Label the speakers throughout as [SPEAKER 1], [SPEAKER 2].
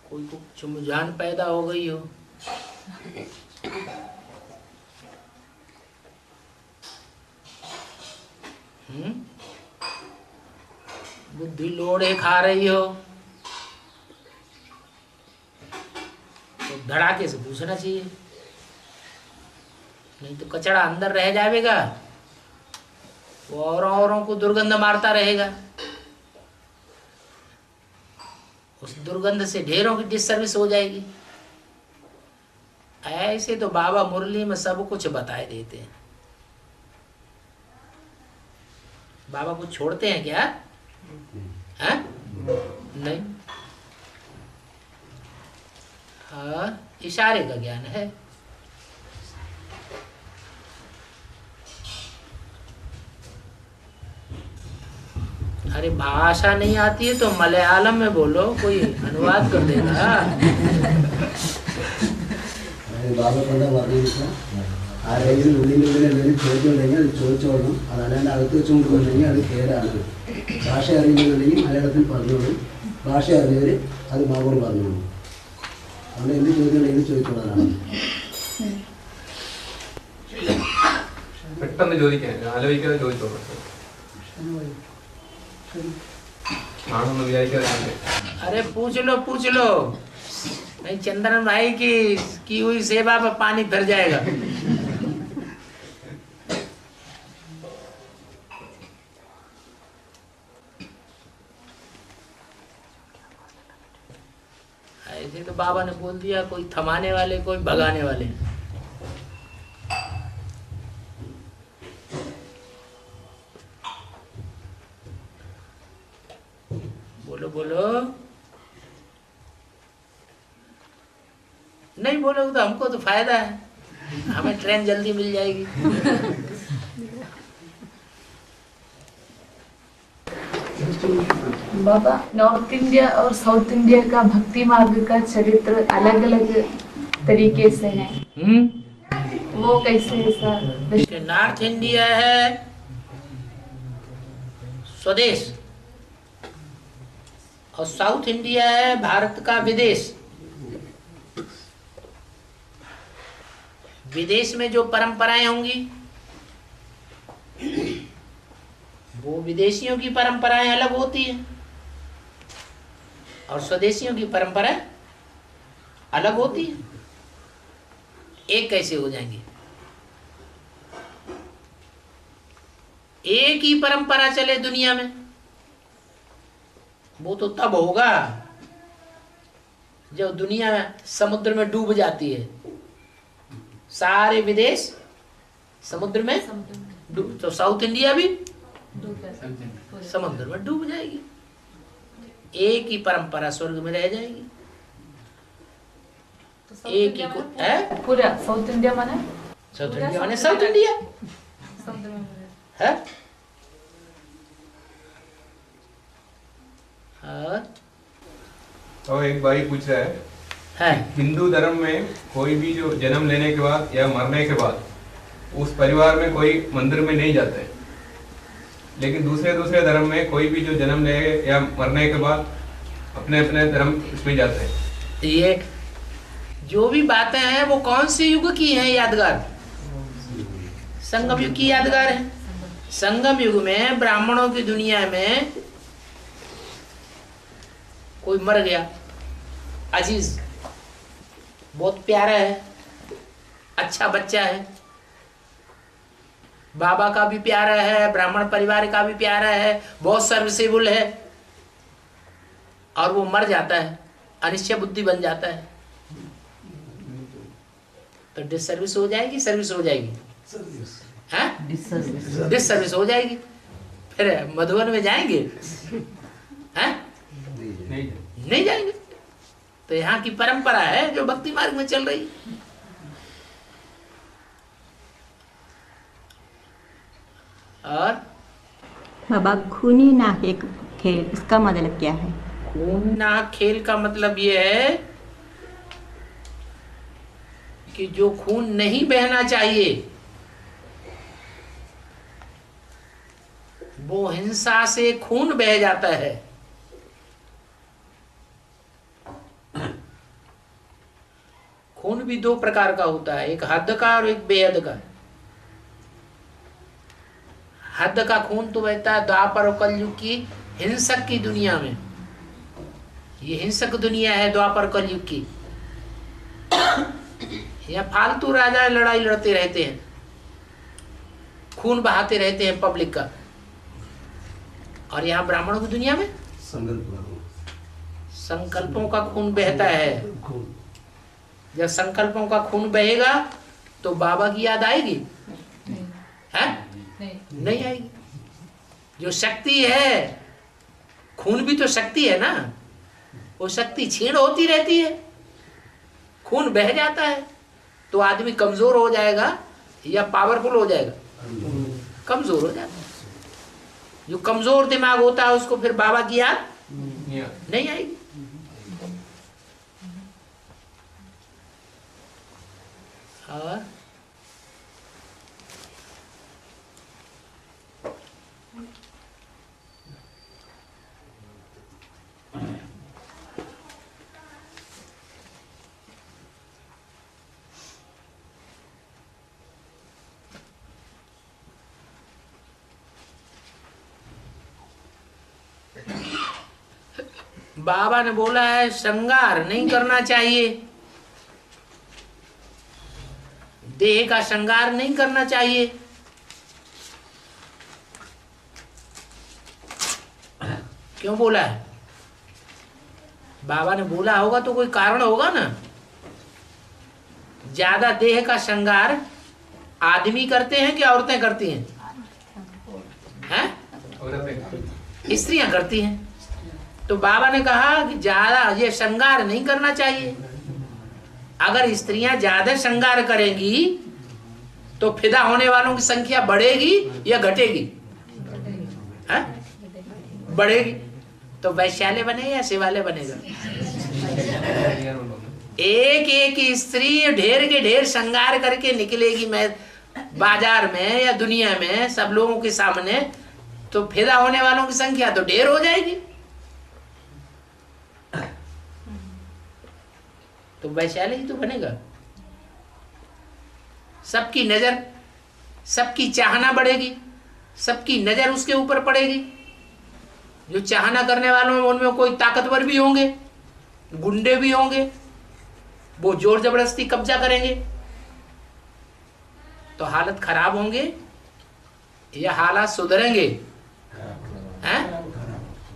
[SPEAKER 1] कोई को चुमजान पैदा हो गई हो। बुद्धि लोड़े खा रही हो तो धड़ाके से पूछना चाहिए, नहीं तो कचड़ा अंदर रह जाएगा, वो औरों को दुर्गंध मारता रहेगा। उस दुर्गंध से ढेरों की डिसर्विस हो जाएगी। ऐसे तो बाबा मुरली में सब कुछ बताए देते हैं। बाबा कुछ छोड़ते हैं क्या? है? नहीं। हाँ, इशारे का ज्ञान है। अरे भाषा नहीं आती है तो मलयालम में बोलो, कोई अनुवाद कर देगा।
[SPEAKER 2] ബാബ കൊണ്ട് പറഞ്ഞിരിക്കുക ആരെങ്കിലും ഉള്ളിനുള്ളിൽ എന്തെങ്കിലും ചോദിച്ചുണ്ടെങ്കിൽ അത് ചോദിച്ചോളണം. അതല്ലാണ്ട് അകത്ത് വെച്ചുകൊണ്ടുണ്ടെങ്കിൽ അത് കേടാണ്. ഭാഷ അറിയുന്നുണ്ടെങ്കിൽ മലയാളത്തിൽ പറഞ്ഞോളൂ, ഭാഷ അറിഞ്ഞവർ അത് ബാബോട് പറഞ്ഞോളൂ. അവിടെ എന്ത് ചോദ്യമുണ്ടെങ്കിലും ചോദിച്ചോളാനാണ്.
[SPEAKER 3] പെട്ടെന്ന് ചോദിക്കാൻ ആലോചിക്കാതെ ചോദിച്ചോളൂ. ആണെന്ന് വിചാരിക്കാതെ.
[SPEAKER 1] अरे पूछ लो नहीं, चंदन भाई की हुई सेवा पर पानी भर जाएगा। ऐसे तो बाबा ने बोल दिया, कोई थमाने वाले कोई भगाने वाले। बोलो बोलो, नहीं बोलोगे तो हमको तो फायदा है, हमें ट्रेन जल्दी मिल जाएगी।
[SPEAKER 4] बाबा, नॉर्थ इंडिया और साउथ इंडिया का भक्ति मार्ग का चरित्र अलग अलग तरीके से है। वो कैसे ऐसा?
[SPEAKER 1] नॉर्थ इंडिया है स्वदेश और साउथ इंडिया है भारत का विदेश। विदेश में जो परंपराएं होंगी वो विदेशियों की परंपराएं अलग होती है और स्वदेशियों की परंपराएं अलग होती है। एक कैसे हो जाएंगी? एक ही परंपरा चले दुनिया में, वो तो तब होगा जब दुनिया समुद्र में डूब जाती है। सारे विदेश समुद्र में डूब, तो साउथ इंडिया भी समुद्र में डूब जाएगी। एक ही परंपरा स्वर्ग में रह जाएगी।
[SPEAKER 4] तो
[SPEAKER 1] एक ही को है
[SPEAKER 4] पूरा साउथ इंडिया माने?
[SPEAKER 1] साउथ इंडिया माने साउथ इंडिया है। हाँ,
[SPEAKER 3] तो एक भाई पूछ रहा है, हिंदू धर्म में कोई भी जो जन्म लेने के बाद या मरने के बाद उस परिवार में कोई मंदिर में नहीं जाते, लेकिन दूसरे धर्म में कोई भी जो जन्म ले या मरने के बाद अपने अपने धर्म इसमें जाते हैं।
[SPEAKER 1] ये जो भी बातें हैं वो कौन से युग की हैं यादगार? संगम युग की यादगार है। संगम युग में ब्राह्मणों की दुनिया में कोई मर गया, अजीज बहुत प्यारा है, अच्छा बच्चा है, बाबा का भी प्यारा है, ब्राह्मण परिवार का भी प्यारा है, बहुत सर्विसेबल है, और वो मर जाता है, अनिश्चय बुद्धि बन जाता है, तो डिसर्विस हो जाएगी, सर्विस हो जाएगी, डिसर्विस हो जाएगी। फिर मधुबन में जाएंगे? हैं? नहीं जाएंगे। तो यहाँ की परंपरा है जो भक्ति मार्ग में चल रही। और
[SPEAKER 5] बाबा, खूनी नाक खेल, इसका मतलब क्या है?
[SPEAKER 1] खूनी नाक खेल का मतलब ये है कि जो खून नहीं बहना चाहिए वो हिंसा से खून बह जाता है। खून भी दो प्रकार का होता है, एक हद का और एक बेहद का। हद का खून तो बहता है द्वापर और कलयुग की हिंसक की दुनिया में। ये हिंसक दुनिया है द्वापर कलयुग की। यहाँ फालतू राजा लड़ाई लड़ते रहते हैं, खून बहाते रहते हैं पब्लिक का। और यहाँ ब्राह्मणों की दुनिया में संकल्पों का खून बहता है। जब संकल्पों का खून बहेगा तो बाबा की याद आएगी? है? नहीं आएगी। जो शक्ति है, खून भी तो शक्ति है ना, वो शक्ति क्षीण होती रहती है, खून बह जाता है तो आदमी कमजोर हो जाएगा या पावरफुल हो जाएगा? कमजोर हो जाता है। जो कमजोर दिमाग होता है उसको फिर बाबा की याद नहीं आएगी। और बाबा ने बोला है श्रृंगार नहीं करना चाहिए, देह का श्रृंगार नहीं करना चाहिए। क्यों बोला है? बाबा ने बोला होगा तो कोई कारण होगा ना। ज्यादा देह का श्रृंगार आदमी करते हैं कि औरतें करती हैं? हैं? स्त्रियां करती हैं। तो बाबा ने कहा कि ज्यादा ये श्रृंगार नहीं करना चाहिए। अगर स्त्रियां ज्यादा श्रृंगार करेंगी तो फिदा होने वालों की संख्या बढ़ेगी या घटेगी? है? बढ़ेगी। तो वैश्यालय बने या शिवालय बनेगा? एक एक स्त्री ढेर के ढेर श्रृंगार करके निकलेगी मैं बाजार में या दुनिया में सब लोगों के सामने, तो फिदा होने वालों की संख्या तो ढेर हो जाएगी। तो वैशाली ही तो बनेगा। सबकी नजर, सबकी चाहना बढ़ेगी, सबकी नजर उसके ऊपर पड़ेगी। जो चाहना करने वालों में उनमें कोई ताकतवर भी होंगे, गुंडे भी होंगे, वो जोर जबरदस्ती कब्जा करेंगे। तो हालत खराब होंगे या हालात सुधरेंगे? हैं?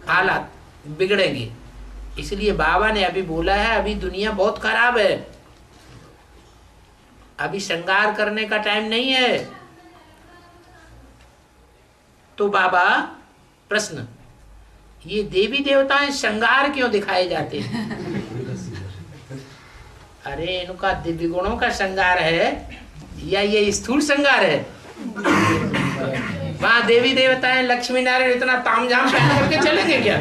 [SPEAKER 1] हालात बिगड़ेंगे। इसलिए बाबा ने अभी बोला है अभी दुनिया बहुत खराब है, अभी श्रृंगार करने का टाइम नहीं है। तो बाबा प्रश्न, ये देवी देवताएं श्रृंगार क्यों दिखाए जाते हैं? अरे इनका दिव्य गुणों का श्रृंगार है या ये स्थूल श्रृंगार है? वहां देवी देवताएं लक्ष्मी नारायण इतना तामझाम पहन करके चलेंगे क्या?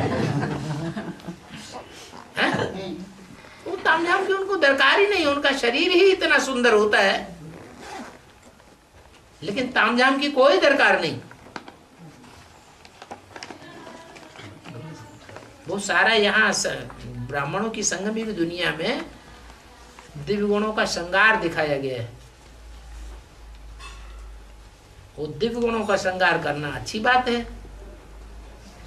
[SPEAKER 1] वो तामझाम की उनको दरकार ही नहीं, उनका शरीर ही इतना सुंदर होता है, लेकिन तामझाम की कोई दरकार नहीं। वो सारा यहाँ ब्राह्मणों की संगमी की दुनिया में दिव्य गुणों का श्रृंगार दिखाया गया है। वो दिव्य गुणों का श्रृंगार करना अच्छी बात है,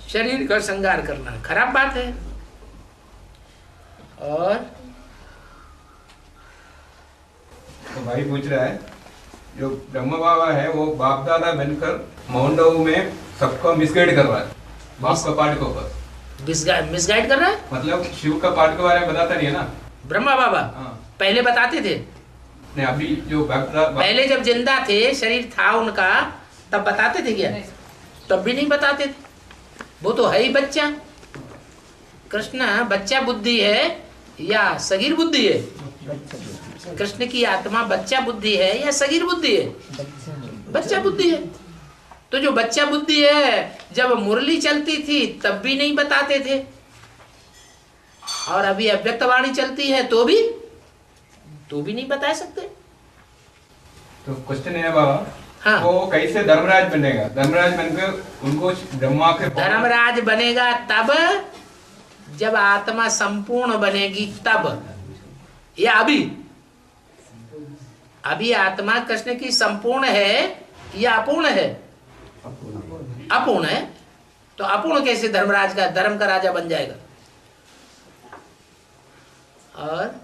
[SPEAKER 1] शरीर का श्रृंगार करना खराब बात है। और
[SPEAKER 3] तो भाई पूछ रहा है जो ब्रह्म बाबा है वो बाप दादा बनकर माउंट में सबको मिसगाइड कर रहा है, बाप का पाठ के ऊपर
[SPEAKER 1] मिसगाइड कर रहा है।
[SPEAKER 3] मतलब शिव का पाठ के बारे में बताता नहीं है ना
[SPEAKER 1] ब्रह्मा बाबा। पहले बताते थे
[SPEAKER 3] नहीं, अभी जो
[SPEAKER 1] पहले जब जिंदा थे, शरीर था उनका, तब बताते थे क्या? तब भी नहीं बताते थे। वो तो है ही बच्चा। कृष्ण बच्चा बुद्धि है या सगीर बुद्धि है? कृष्ण की आत्मा बच्चा बुद्धि है या सगीर बुद्धि है? बच्चा बुद्धि है। तो जो बच्चा बुद्धि है, जब मुरली चलती थी तब भी नहीं बताते थे, और अभी अव्यक्तवाणी चलती है तो भी नहीं बता सकते।
[SPEAKER 3] तो क्वेश्चन है बाबा,
[SPEAKER 1] हाँ।
[SPEAKER 3] वो कैसे धर्मराज बनेगा? धर्मराज बनकर उनको ब्रह्मा के
[SPEAKER 1] धर्मराज बनेगा तब जब आत्मा संपूर्ण बनेगी तब, या अभी आत्मा कृष्ण की संपूर्ण है या अपूर्ण है? अपूर्ण है। तो अपूर्ण कैसे धर्मराज का, धर्म का राजा बन जाएगा? और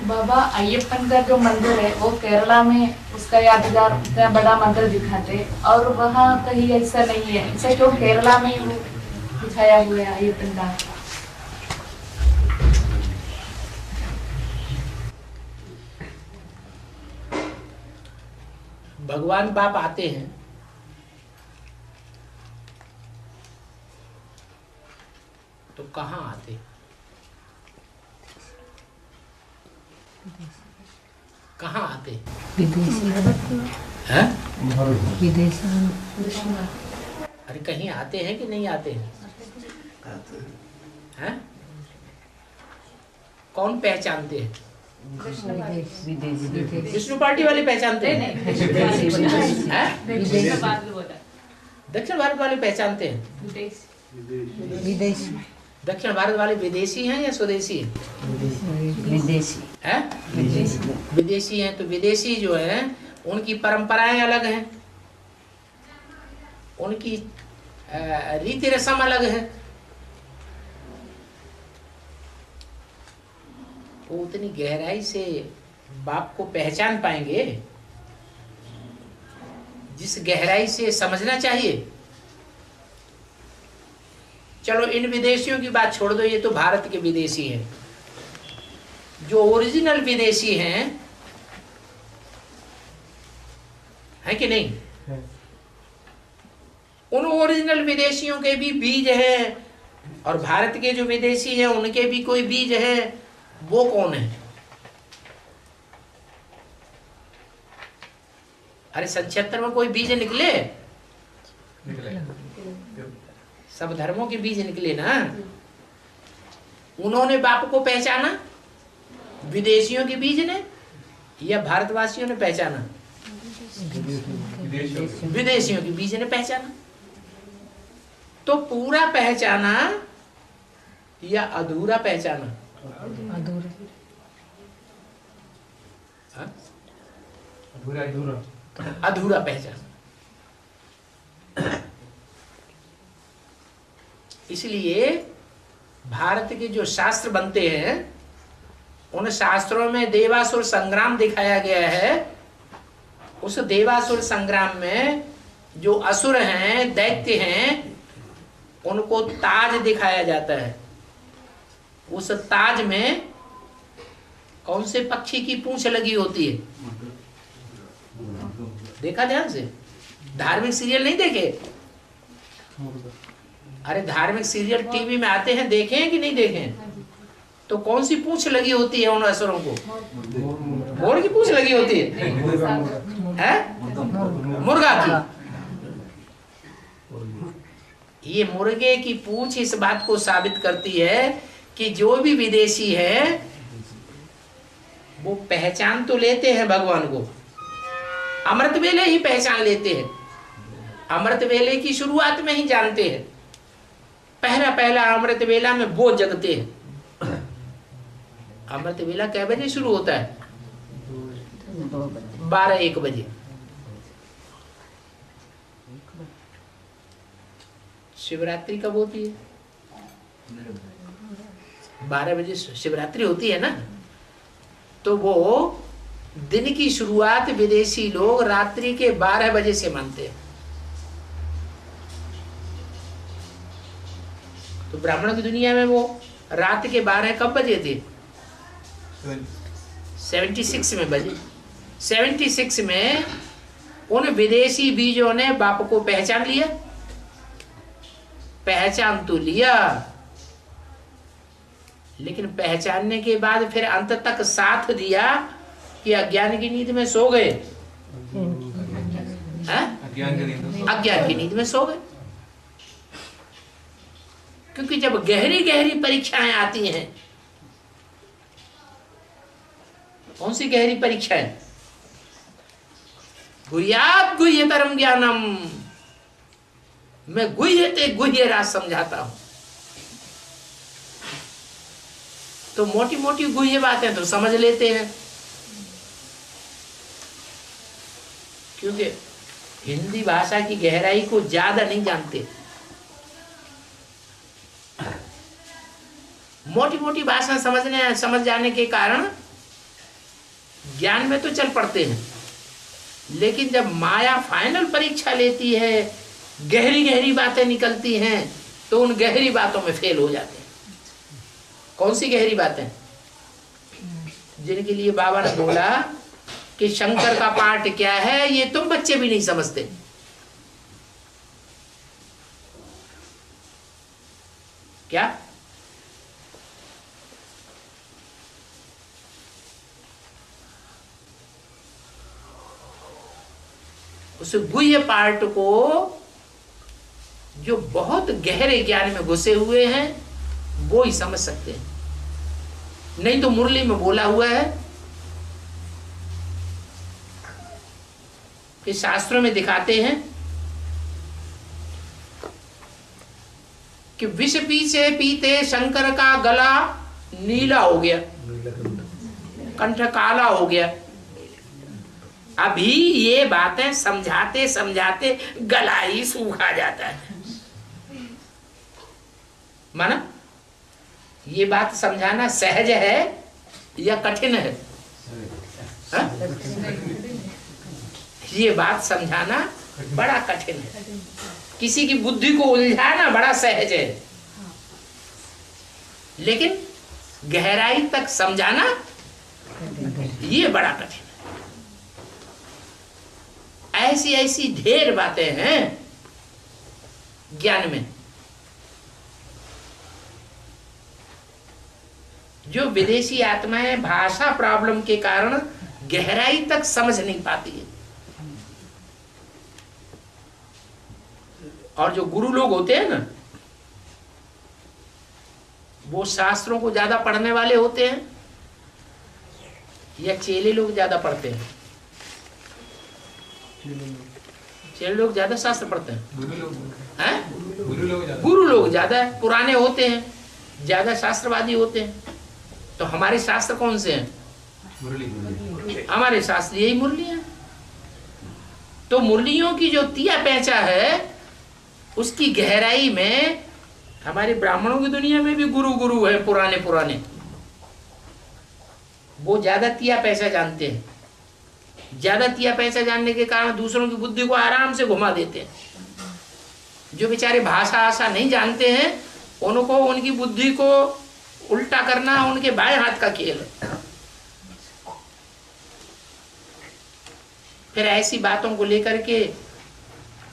[SPEAKER 4] बाबा अय्यप्पन का जो मंदिर है वो केरला में उसका यादगार इतना बड़ा मंदिर दिखाते, और वहाँ कहीं ऐसा नहीं है, ऐसा क्यों केरला में ही वो दिखाया हुआ है अय्यप्पन का?
[SPEAKER 1] भगवान बाप आते हैं तो कहाँ आते? कहाँ आते?
[SPEAKER 6] विदेशी
[SPEAKER 1] हैं?
[SPEAKER 6] विदेशी
[SPEAKER 1] अरे कहीं आते हैं कि नहीं आते हैं? हैं? कौन पहचानते हैं? विष्णु पार्टी वाले पहचानते हैं? दक्षिण भारत वाले पहचानते हैं?
[SPEAKER 6] विदेशी
[SPEAKER 1] दक्षिण भारत वाले विदेशी हैं या स्वदेशी हैं?
[SPEAKER 6] विदेशी
[SPEAKER 1] हैं? विदेशी हैं। तो विदेशी जो हैं उनकी परंपराएं अलग हैं, उनकी रीति रस्म अलग है। वो उतनी गहराई से बाप को पहचान पाएंगे जिस गहराई से समझना चाहिए। चलो इन विदेशियों की बात छोड़ दो, ये तो भारत के विदेशी हैं। जो ओरिजिनल विदेशी हैं, है कि नहीं? उन ओरिजिनल विदेशियों के भी बीज हैं, और भारत के जो विदेशी हैं उनके भी कोई बीज है। वो कौन है? अरे 77 में कोई बीज निकले? सब धर्मों के बीज निकले ना। उन्होंने बाप को पहचाना विदेशियों के बीज ने, या भारतवासियों ने पहचाना? विदेशियों के बीज ने पहचाना। तो पूरा पहचाना या अधूरा पहचाना? अधूरा पहचाना। इसलिए भारत के जो शास्त्र बनते हैं उन शास्त्रों में देवासुर संग्राम दिखाया गया है। उस देवासुर संग्राम में जो असुर हैं, दैत्य हैं, उनको ताज दिखाया जाता है। उस ताज में कौन से पक्षी की पूंछ लगी होती है? देखा ध्यान से? धार्मिक सीरियल नहीं देखे? अरे धार्मिक सीरियल टीवी में आते हैं, देखे हैं कि नहीं देखे हैं? तो कौन सी पूंछ लगी होती है उन असुरों को? मोर की पूंछ लगी होती है, मुर्गा की। ये मुर्गे की पूंछ इस बात को साबित करती है कि जो भी विदेशी है वो पहचान तो लेते हैं भगवान को, अमृत वेले ही पहचान लेते हैं। अमृत वेले की शुरुआत में ही जानते हैं। पहला अमृत वेला में वो जगते हैं। अमृत वेला कै बजे शुरू होता है? 12-1 बजे। शिवरात्रि कब होती है? 12 बजे शिवरात्रि होती है ना। तो वो दिन की शुरुआत विदेशी लोग रात्रि के 12 बजे से मानते हैं। तो ब्राह्मणों की दुनिया में वो रात के 12 कब बजे थे? 76 में बजे। 76 में उन विदेशी बीजों ने बाप को पहचान लिया। पहचान तो लिया, लेकिन पहचानने के बाद फिर अंत तक साथ दिया कि अज्ञान की नींद में सो गए। अज्ञान की नींद में सो गए। क्योंकि जब गहरी गहरी परीक्षाएं आती हैं कौन सी गहरी परीक्षा है? गुह्यात् गुह्यतरम ज्ञानम, मैं गुह्य ते गुह्य राज समझाता हूं। तो मोटी मोटी गुह्य बातें तो समझ लेते हैं, क्योंकि हिंदी भाषा की गहराई को ज्यादा नहीं जानते। मोटी मोटी भाषा समझ जाने के कारण ज्ञान में तो चल पड़ते हैं, लेकिन जब माया फाइनल परीक्षा लेती है, गहरी गहरी बातें निकलती हैं, तो उन गहरी बातों में फेल हो जाते हैं। कौन सी गहरी बातें? जिनके लिए बाबा ने बोला कि शंकर का पाठ क्या है, ये तुम बच्चे भी नहीं समझते। क्या? उस गुह्य पार्ट को जो बहुत गहरे ज्ञान में घुसे हुए हैं वो ही समझ सकते हैं, नहीं तो मुरली में बोला हुआ है कि शास्त्रों में दिखाते हैं कि विष पीछे पीते शंकर का गला नीला हो गया, कंठ काला हो गया। अभी ये बातें समझाते समझाते गला ही सूखा जाता है। माना ये बात समझाना सहज है या कठिन है? हा? ये बात समझाना बड़ा कठिन है। किसी की बुद्धि को उलझाना बड़ा सहज है, लेकिन गहराई तक समझाना ये बड़ा कठिन है। ऐसी ऐसी ढेर बातें हैं ज्ञान में जो विदेशी आत्माएं भाषा प्रॉब्लम के कारण गहराई तक समझ नहीं पाती है। और जो गुरु लोग होते हैं ना, वो शास्त्रों को ज्यादा पढ़ने वाले होते हैं या चेले लोग ज्यादा पढ़ते हैं? चेले लोग ज्यादा शास्त्र पढ़ते हैं, गुरु लोग ज्यादा पुराने होते हैं, ज्यादा शास्त्रवादी होते हैं। तो हमारे शास्त्र कौन से हैं? हमारे शास्त्र यही मुरली है। तो मुरलियों की जो तिया पैंचा है उसकी गहराई में हमारे ब्राह्मणों की दुनिया में भी गुरु गुरु है, पुराने पुराने, वो ज्यादा तिया पैसा जानते हैं। ज्यादा तिया पैसा जानने के कारण दूसरों की बुद्धि को आराम से घुमा देते हैं। जो बेचारे भाषा आशा नहीं जानते हैं उनको उनकी बुद्धि को उल्टा करना उनके बाएं हाथ का खेल है। फिर ऐसी बातों को लेकर के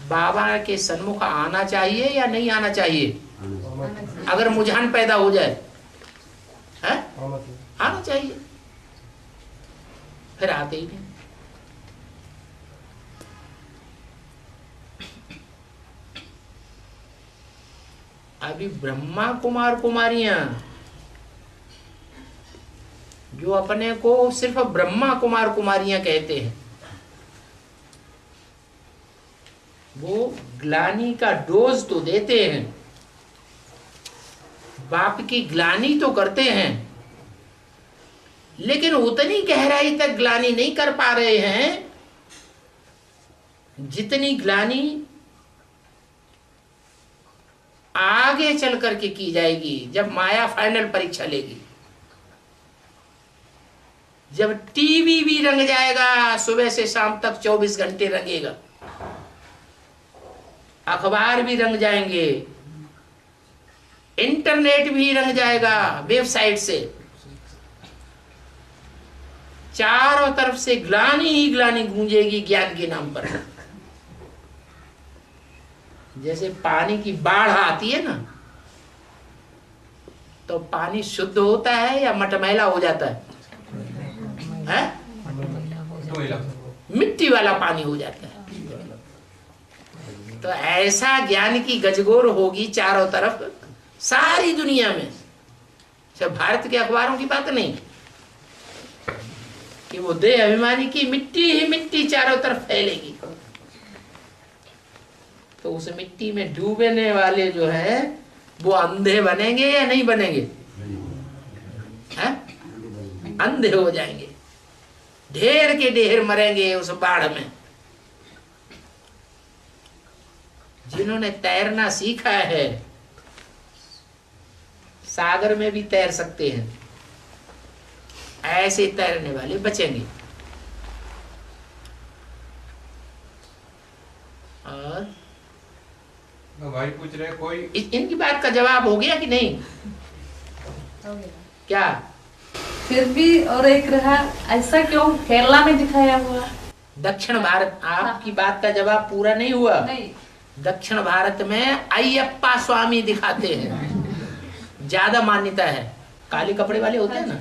[SPEAKER 1] बाबा के सन्मुख आना चाहिए या नहीं आना चाहिए? अगर मुझान पैदा हो जाए है? आना चाहिए। फिर आते ही नहीं। अभी ब्रह्मा कुमार कुमारियां जो अपने को सिर्फ ब्रह्मा कुमार कुमारियां कहते हैं, वो ग्लानि का डोज तो देते हैं, बाप की ग्लानि तो करते हैं, लेकिन उतनी गहराई तक ग्लानि नहीं कर पा रहे हैं जितनी ग्लानि आगे चल करके की जाएगी जब माया फाइनल परीक्षा लेगी। जब टीवी भी रंग जाएगा, सुबह से शाम तक 24 घंटे रंगेगा, अखबार भी रंग जाएंगे, इंटरनेट भी रंग जाएगा, वेबसाइट से चारों तरफ से ग्लानि ही ग्लानि गूंजेगी ज्ञान के नाम पर। जैसे पानी की बाढ़ आती है ना, तो पानी शुद्ध होता है या मटमैला हो जाता है? मिट्टी वाला पानी हो जाता है। तो ऐसा ज्ञान की गजगोर होगी चारों तरफ सारी दुनिया में। सिर्फ भारत के अखबारों की बात नहीं, कि वो देह अभिमानी की मिट्टी ही मिट्टी चारों तरफ फैलेगी, तो उस मिट्टी में डूबने वाले जो है वो अंधे बनेंगे या नहीं बनेंगे? अंधे हो जाएंगे, ढेर के ढेर मरेंगे उस बाढ़ में। जिन्होंने तैरना सीखा है सागर में भी तैर सकते हैं, ऐसे तैरने वाले बचेंगे। और
[SPEAKER 3] भाई पूछ रहे कोई
[SPEAKER 1] इनकी बात का जवाब हो गया कि नहीं?
[SPEAKER 4] हो गया।
[SPEAKER 1] क्या
[SPEAKER 4] फिर भी और एक रहा, ऐसा क्यों केरला में दिखाया हुआ?
[SPEAKER 1] दक्षिण भारत, आपकी बात का जवाब पूरा नहीं हुआ।
[SPEAKER 4] नहीं,
[SPEAKER 1] दक्षिण भारत में अय्यप्पा स्वामी दिखाते हैं, ज्यादा मान्यता है। काले कपड़े वाले होते हैं ना,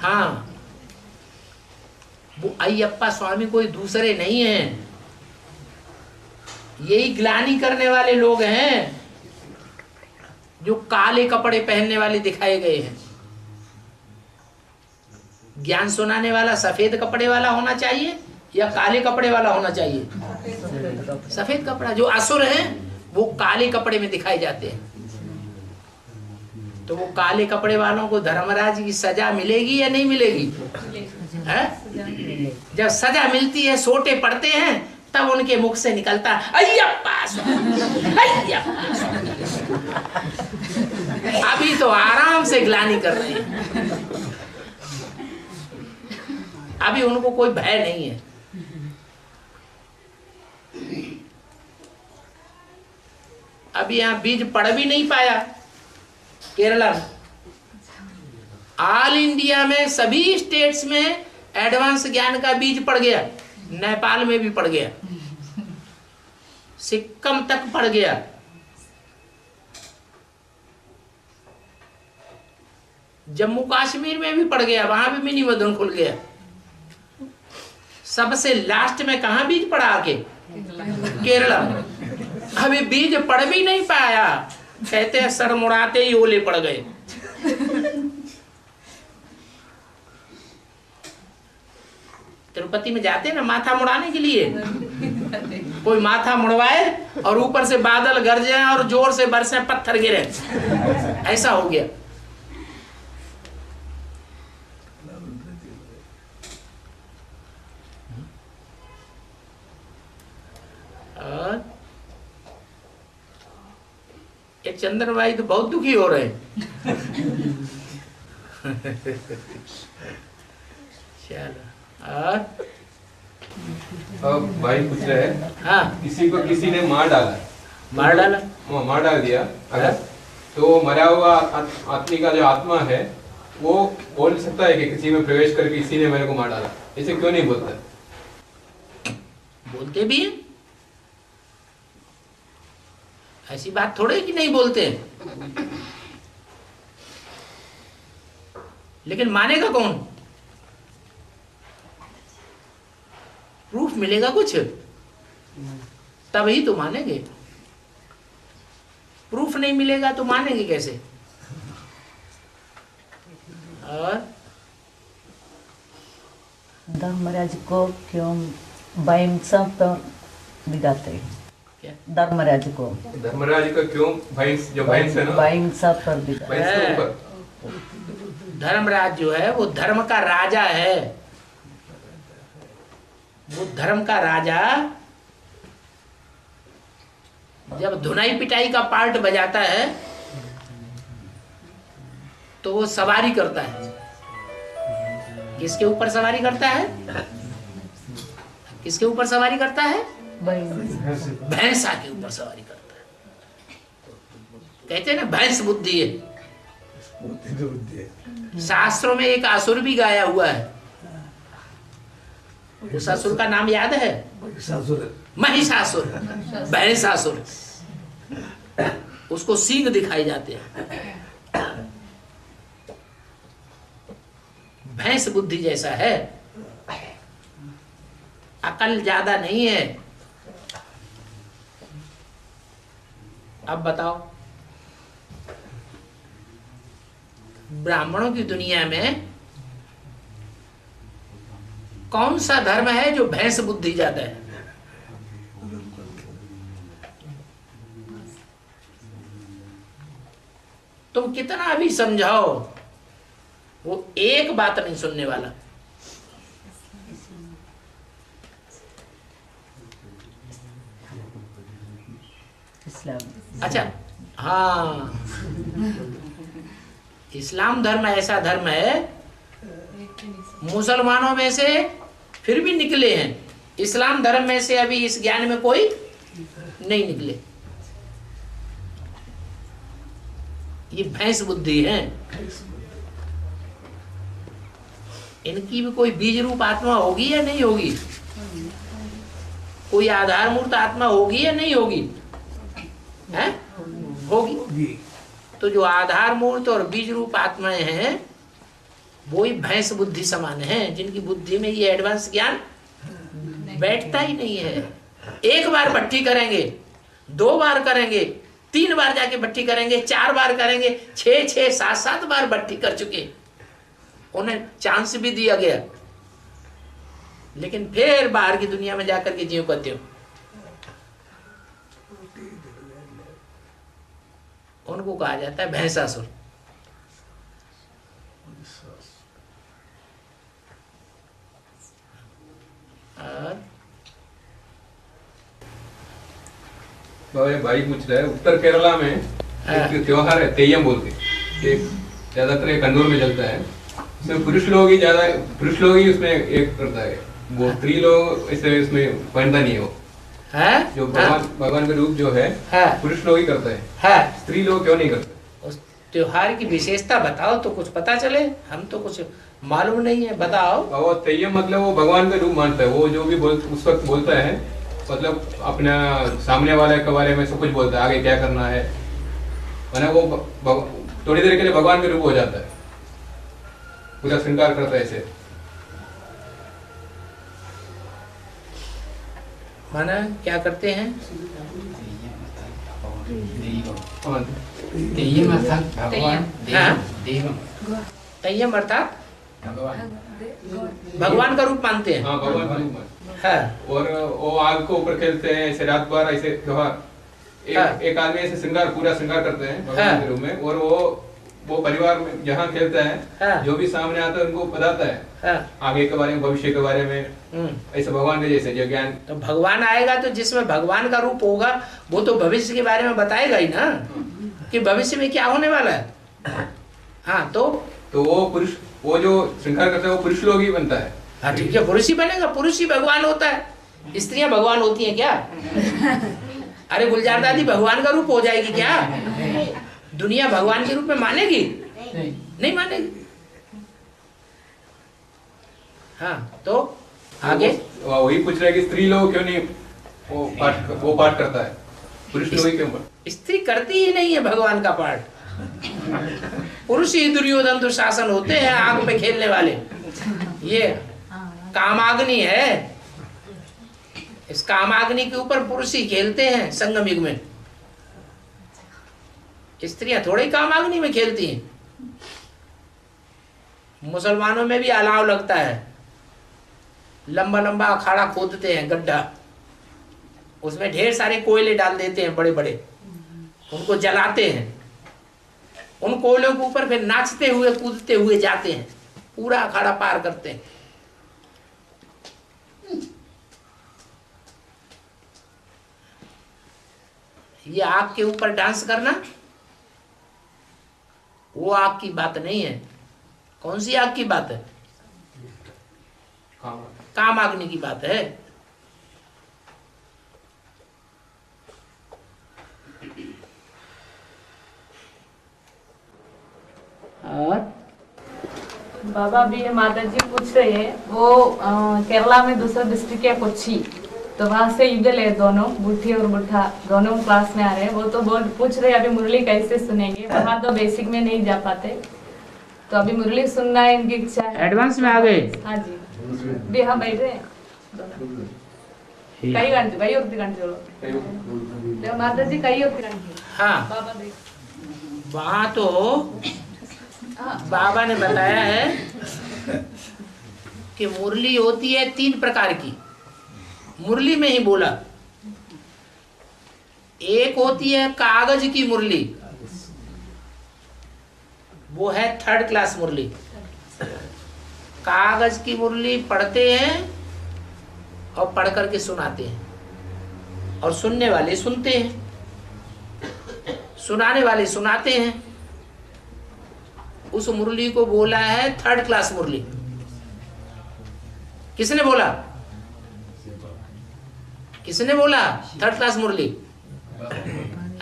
[SPEAKER 1] हाँ, वो अय्यप्पा स्वामी कोई दूसरे नहीं है, यही ग्लानि करने वाले लोग हैं जो काले कपड़े पहनने वाले दिखाए गए हैं। ज्ञान सुनाने वाला सफेद कपड़े वाला होना चाहिए या काले कपड़े वाला होना चाहिए? सफेद कपड़ा। जो असुर हैं वो काले कपड़े में दिखाए जाते हैं। तो वो काले कपड़े वालों को धर्मराज की सजा मिलेगी या नहीं मिलेगी? जब सजा मिलती है, सोटे पड़ते हैं, तब उनके मुख से निकलता अय्यप्पा स्वामी, अय्यप्पा स्वामी। अभी तो आराम से ग्लानि कर रहे हैं, अभी उनको कोई भय नहीं है। अभी यहाँ बीज पड़ भी नहीं पाया केरला में। ऑल इंडिया में सभी स्टेट्स में एडवांस ज्ञान का बीज पड़ गया, नेपाल में भी पड़ गया, सिक्किम तक पड़ गया, जम्मू कश्मीर में भी पड़ गया, वहां भी मिनी मधुन खुल गया। सबसे लास्ट में कहा बीज पड़ा आके? केरला में। अभी बीज पड़ भी नहीं पाया, कहते हैं सर मुड़ाते ही ओले पड़ गए। तिरुपति में जाते हैं ना माथा मुड़ाने के लिए, कोई माथा मुड़वाए और ऊपर से बादल गरजे और जोर से बरसे, पत्थर गिरे, ऐसा हो गया। और ये चंद्र भाई तो बहुत दुखी हो रहे हैं। चलो, और
[SPEAKER 3] अब भाई पूछ रहे हैं,
[SPEAKER 1] हाँ,
[SPEAKER 3] किसी को किसी ने मार डाला, मार डाल दिया अगर, तो मरा हुआ आदमी का जो आत्मा है वो बोल सकता है कि किसी में प्रवेश करके किसी ने मेरे को मार डाला? ऐसे क्यों नहीं बोलता?
[SPEAKER 1] बोलते भी हैं, ऐसी बात थोड़े कि नहीं बोलते हैं, लेकिन मानेगा कौन? प्रूफ मिलेगा कुछ तभी तो मानेंगे, प्रूफ नहीं मिलेगा तो मानेंगे कैसे? और
[SPEAKER 6] धर्मराज को क्यों भैंसा पर बिगाते हैं? धर्मराज को
[SPEAKER 3] का क्यों भैंस, जो भैंस है ना,
[SPEAKER 6] भैंसा पर बिगाते?
[SPEAKER 3] भैंस के ऊपर
[SPEAKER 1] धर्मराज जो है वो धर्म का राजा है, वो धर्म का राजा जब धुनाई पिटाई का पार्ट बजाता है तो वो सवारी करता है। किसके ऊपर सवारी करता है? किसके ऊपर सवारी करता है? भैंसा के ऊपर सवारी करता है। कहते हैं ना भैंस बुद्धि है। शास्त्रों में एक असुर भी गाया हुआ है, उस असुर का नाम याद है? महिषासुर, भैंसासुर। उसको सींग दिखाए जाते हैं, भैंस बुद्धि जैसा है, अकल ज्यादा नहीं है। अब बताओ, ब्राह्मणों की दुनिया में कौन सा धर्म है जो भैंस बुद्धि ज्यादा है? तुम कितना भी समझाओ, वो एक बात नहीं सुनने वाला।
[SPEAKER 6] इस्लाम।
[SPEAKER 1] अच्छा, हाँ, इस्लाम धर्म ऐसा धर्म है, मुसलमानों में से फिर भी निकले हैं, इस्लाम धर्म में से अभी इस ज्ञान में कोई नहीं निकले। ये भैंस बुद्धि है। इनकी भी कोई बीज रूप आत्मा होगी या नहीं होगी? कोई आधार मूर्त आत्मा होगी या नहीं होगी? है? होगी। तो जो आधार मूर्त और बीज रूप आत्माएं हैं वो ही भैंस बुद्धि समान हैं, जिनकी बुद्धि में ये एडवांस ज्ञान बैठता ही नहीं है। एक बार भट्टी करेंगे, 2 बार करेंगे, 3 बार जाके भट्टी करेंगे, 4 बार करेंगे, 6 7 बार भट्टी कर चुके, उन्हें चांस भी दिया गया, लेकिन फिर बाहर की दुनिया में जाकर के ज्यों का त्यों उनको कहा जाता है भैंसासुर।
[SPEAKER 3] भाई पूछ रहा है, उत्तर केरला में एक त्योहार है तेयम बोल के, एक ज्यादातर कंदूर में चलता है। इसमें पुरुष लोग ही उसमें एक करता है, वो स्त्री लोग इसे इसमें पहनता नहीं है। वो
[SPEAKER 1] है?
[SPEAKER 3] जो भगवान का रूप जो है पुरुष लोग ही करते हैं, स्त्री लोग क्यों नहीं करते?
[SPEAKER 1] उस त्योहार की विशेषता बताओ तो कुछ पता चले, हम तो कुछ मालूम नहीं है, बताओ।
[SPEAKER 3] वो तेयम मतलब वो भगवान का रूप मानता है, वो जो भी उस वक्त बोलता है, मतलब अपना सामने वाले के बारे में सब कुछ बोलता है, आगे क्या करना है, माने वो थोड़ी देर के लिए भगवान के रूप हो जाता है, पूरा श्रृंगार करता है ऐसे।
[SPEAKER 1] माना क्या करते हैं?
[SPEAKER 7] तेयम अर्थात भगवान,
[SPEAKER 1] तेयम अर्थात भगवान का रूप मानते हैं।
[SPEAKER 3] हाँ, भगवान का रूप मानते हैं।
[SPEAKER 1] हाँ।
[SPEAKER 3] और वो आग को ऊपर खेलते हैं ऐसे रात भर, ऐसे त्योहार एक आदमी ऐसे पूरा श्रृंगार करते हैं भगवान के रूप में, और वो परिवार में जहाँ खेलता है, जो भी सामने आता है उनको बताता है आगे के बारे में, भविष्य के बारे में, ऐसे भगवान के जैसे जो ज्ञान।
[SPEAKER 1] तो भगवान आएगा तो जिसमें भगवान का रूप होगा वो तो भविष्य के बारे में बताएगा ही ना, कि भविष्य में क्या होने वाला है। हाँ, तो
[SPEAKER 3] वो पुरुष, वो जो श्रृंगार करता है वो पुरुष लोग ही बनता है।
[SPEAKER 1] हाँ, ठीक है, पुरुष ही बनेगा, पुरुष ही भगवान होता है। स्त्रियां भगवान होती हैं क्या? अरे गुलजार दादी भगवान का रूप हो जाएगी क्या? दुनिया भगवान के रूप में मानेगी? नहीं मानेगी। हाँ, तो आगे
[SPEAKER 3] वही पूछ रहा है कि स्त्री लोग क्यों नहीं वो पाठ करता है, पुरुष लोग ही क्यों?
[SPEAKER 1] स्त्री करती ही नहीं है भगवान का पाठ, पुरुष ही दुर्योधन दुशासन होते हैं आग पे खेलने वाले। ये कामाग्नि है, इस कामाग्नि के ऊपर पुरुष ही खेलते हैं संगम युग में, स्त्रियां थोड़ी कामाग्नि में खेलती हैं। मुसलमानों में भी अलाव लगता है, लंबा लंबा अखाड़ा खोदते हैं, गड्ढा, उसमें ढेर सारे कोयले डाल देते हैं बड़े बड़े, उनको जलाते हैं, उन कोयलों के ऊपर फिर नाचते हुए कूदते हुए जाते हैं, पूरा अखाड़ा पार करते हैं। ये आग के ऊपर डांस करना वो आग की बात नहीं है। कौन सी आग की बात है? कामाग्नि की बात है। और
[SPEAKER 4] बाबा भी ये माता जी पूछ रहे हैं, वो केरला में दूसरा डिस्ट्रिक्ट है कोच्चि, तो वहाँ से युगल है, दोनों बुढ़ी और बुढ़ा दोनों क्लास में आ रहे हैं। वो तो पूछ रहे हैं अभी मुरली कैसे सुनेंगे, वहाँ तो बेसिक में नहीं जा पाते, तो अभी मुरली सुनना है इनकी इच्छा है।
[SPEAKER 1] एडवांस में आ गए?
[SPEAKER 4] हाँ जी, भी हाँ बैठ रहे हैं। कई घंटे कई और घंटे माता जी कई और घंटे।
[SPEAKER 1] हाँ,
[SPEAKER 4] बाबा देख,
[SPEAKER 1] वहाँ तो बाबा ने बताया है कि मुरली होती है 3 प्रकार की, मुरली में ही बोला। एक होती है कागज की मुरली, वो है 3rd क्लास मुरली। कागज की मुरली पढ़ते हैं और पढ़ करके सुनाते हैं, और सुनने वाले सुनते हैं, सुनाने वाले सुनाते हैं। उस मुरली को बोला है 3rd क्लास मुरली। किसने बोला? किसने बोला 3rd क्लास मुरली?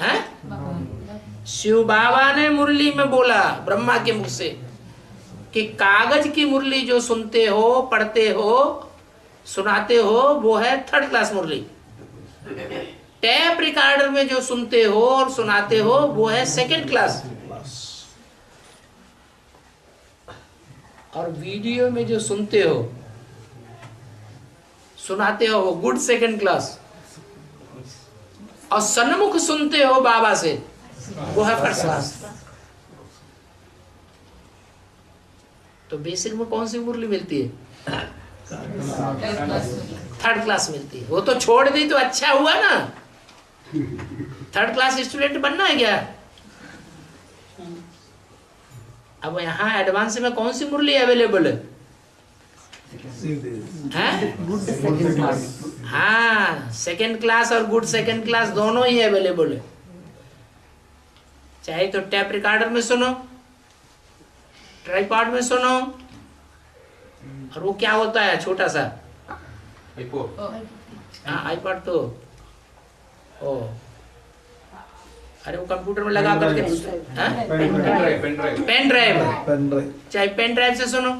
[SPEAKER 1] हैं? शिव बाबा ने मुरली में बोला ब्रह्मा के मुख से कि कागज की मुरली जो सुनते हो, पढ़ते हो, सुनाते हो, वो है 3rd क्लास मुरली। टैप रिकॉर्डर में जो सुनते हो और सुनाते हो, वो है 2nd क्लास। और वीडियो में जो सुनते हो, सुनाते हो, वो गुड 2nd क्लास। और सन्मुख सुनते हो बाबा से, वो है 1st क्लास। तो बेसिक में कौन सी मुरली मिलती है? 3rd क्लास मिलती है। वो तो छोड़ दी तो अच्छा हुआ ना, 3rd क्लास स्टूडेंट बनना है क्या? अब यहाँ एडवांस में कौन सी मुरली अवेलेबल है? हाँ, 2nd क्लास और गुड 2nd क्लास दोनों ही अवेलेबल है। चाहे तो टैप रिकॉर्डर में सुनो, ट्राइपॉड में सुनो, और वो क्या होता है छोटा सा
[SPEAKER 3] आईपॉड।
[SPEAKER 1] हाँ, आईपॉड तो ओ, अरे वो कंप्यूटर में लगा करके पेन ड्राइव, चाहे पेन ड्राइव से सुनो,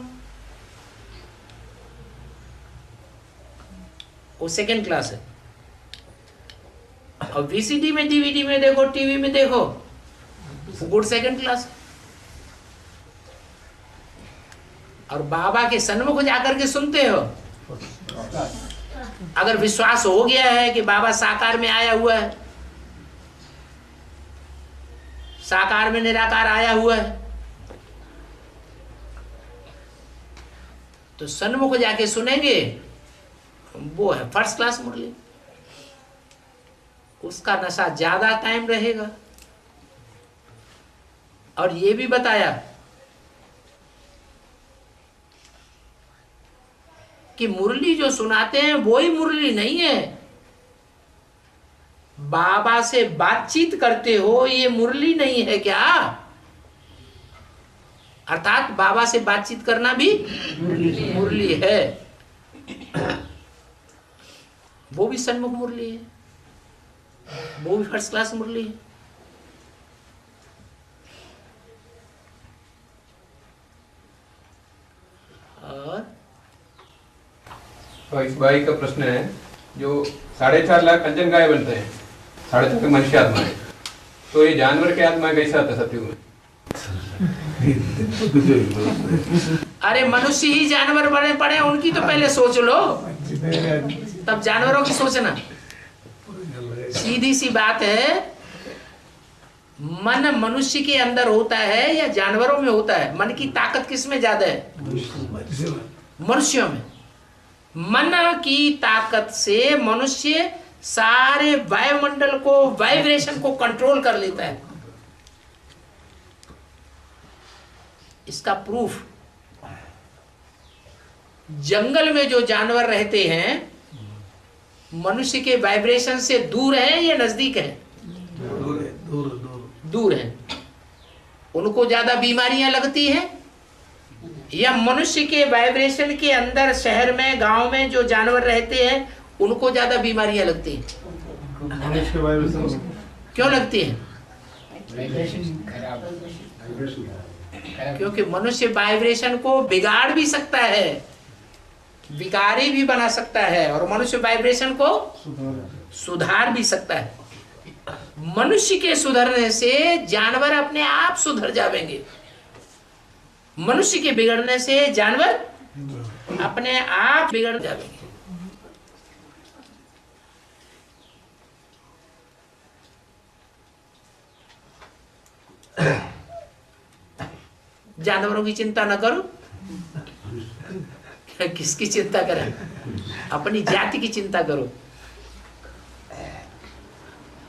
[SPEAKER 1] वो 2nd क्लास है। और वीसीडी में, डीवीडी में देखो, टीवी में देखो, गुड 2nd क्लास। और बाबा के सन्मुख जाकर के सुनते हो, अगर विश्वास हो गया है कि बाबा साकार में आया हुआ है, साकार में निराकार आया हुआ है, तो सन्मुख जाके सुनेंगे, वो है 1st क्लास मुरली। उसका नशा ज्यादा टाइम रहेगा। और ये भी बताया कि मुरली जो सुनाते हैं वो ही मुरली नहीं है, बाबा से बातचीत करते हो, ये मुरली नहीं है क्या? अर्थात बाबा से बातचीत करना भी मुरली है। वो भी सन्मुख मुरली है, वो भी 1st क्लास मुरली है। और
[SPEAKER 3] तो इस भाई का प्रश्न है, जो 4.5 लाख कंचन गाय बनते हैं, 4.5 मनुष्य आत्माएं, तो ये जानवर के आत्मा कैसे आता सतयुग में?
[SPEAKER 1] अरे मनुष्य ही जानवर बने पड़े, उनकी तो पहले सोच लो, तब जानवरों की सोचना। सीधी सी बात है, मन मनुष्य के अंदर होता है या जानवरों में होता है? मन की ताकत किस में ज्यादा है? मनुष्यों में। मन की ताकत से मनुष्य सारे वायुमंडल को, वाइब्रेशन को कंट्रोल कर लेता है। इसका प्रूफ, जंगल में जो जानवर रहते हैं मनुष्य के वाइब्रेशन से दूर है या नजदीक है? दूर है। उनको ज्यादा बीमारियां लगती हैं, या मनुष्य के वाइब्रेशन के अंदर शहर में, गांव में जो जानवर रहते हैं उनको ज्यादा बीमारियां लगती हैं? क्यों लगती हैं? क्योंकि मनुष्य वाइब्रेशन को बिगाड़ भी सकता है, विकारी भी बना सकता है, और मनुष्य वाइब्रेशन को सुधार भी सकता है। मनुष्य के सुधरने से जानवर अपने आप सुधर जाएंगे, मनुष्य के बिगड़ने से जानवर अपने आप बिगड़ जाएंगे। जानवरों की चिंता न करो, किसकी चिंता करें, अपनी जाति की चिंता करो।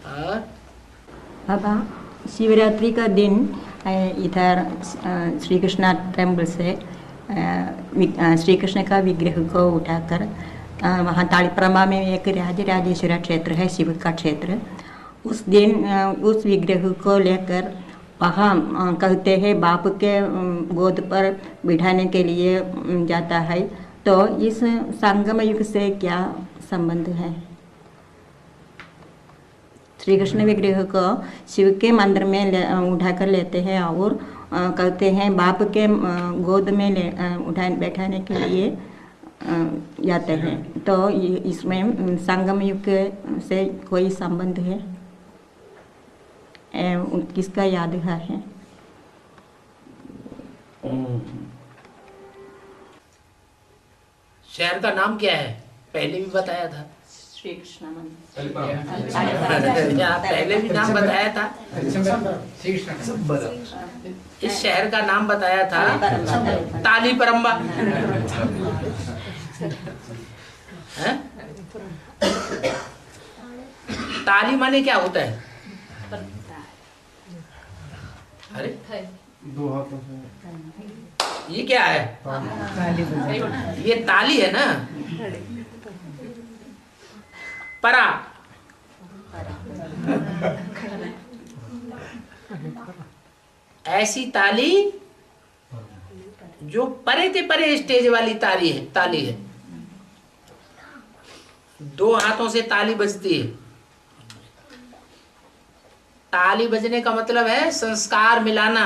[SPEAKER 1] और
[SPEAKER 5] बाबा शिवरात्रि का दिन इधर श्री कृष्णा टेम्पल से श्री कृष्ण का विग्रह को उठाकर वहाँ तालीपरमा में एक राजराजेश्वरी क्षेत्र है, शिव का क्षेत्र। उस दिन उस विग्रह को लेकर वहाँ कहते हैं बाप के गोद पर बिठाने के लिए जाता है। तो इस संगम युग से क्या संबंध है? श्री कृष्ण विग्रह को शिव के मंदिर में उठाकर लेते हैं और कहते हैं बाप के गोद में बैठाने के लिए जाते हैं। तो इसमें संगम युग से कोई संबंध है? किसका याद है?
[SPEAKER 1] शहर का नाम क्या है? पहले भी बताया था।
[SPEAKER 6] श्री कृष्ण मंदिर।
[SPEAKER 1] पहले भी नाम बताया था। इस शहर का नाम बताया था तालीपरम्बा। ताली माने क्या होता है? अरे
[SPEAKER 7] दो हाथों से
[SPEAKER 1] ये क्या है? ये ताली है ना। परा ऐसी ताली जो परे ते परे स्टेज वाली ताली है। दो हाथों से ताली बजती है। ताली बजने का मतलब है संस्कार मिलाना।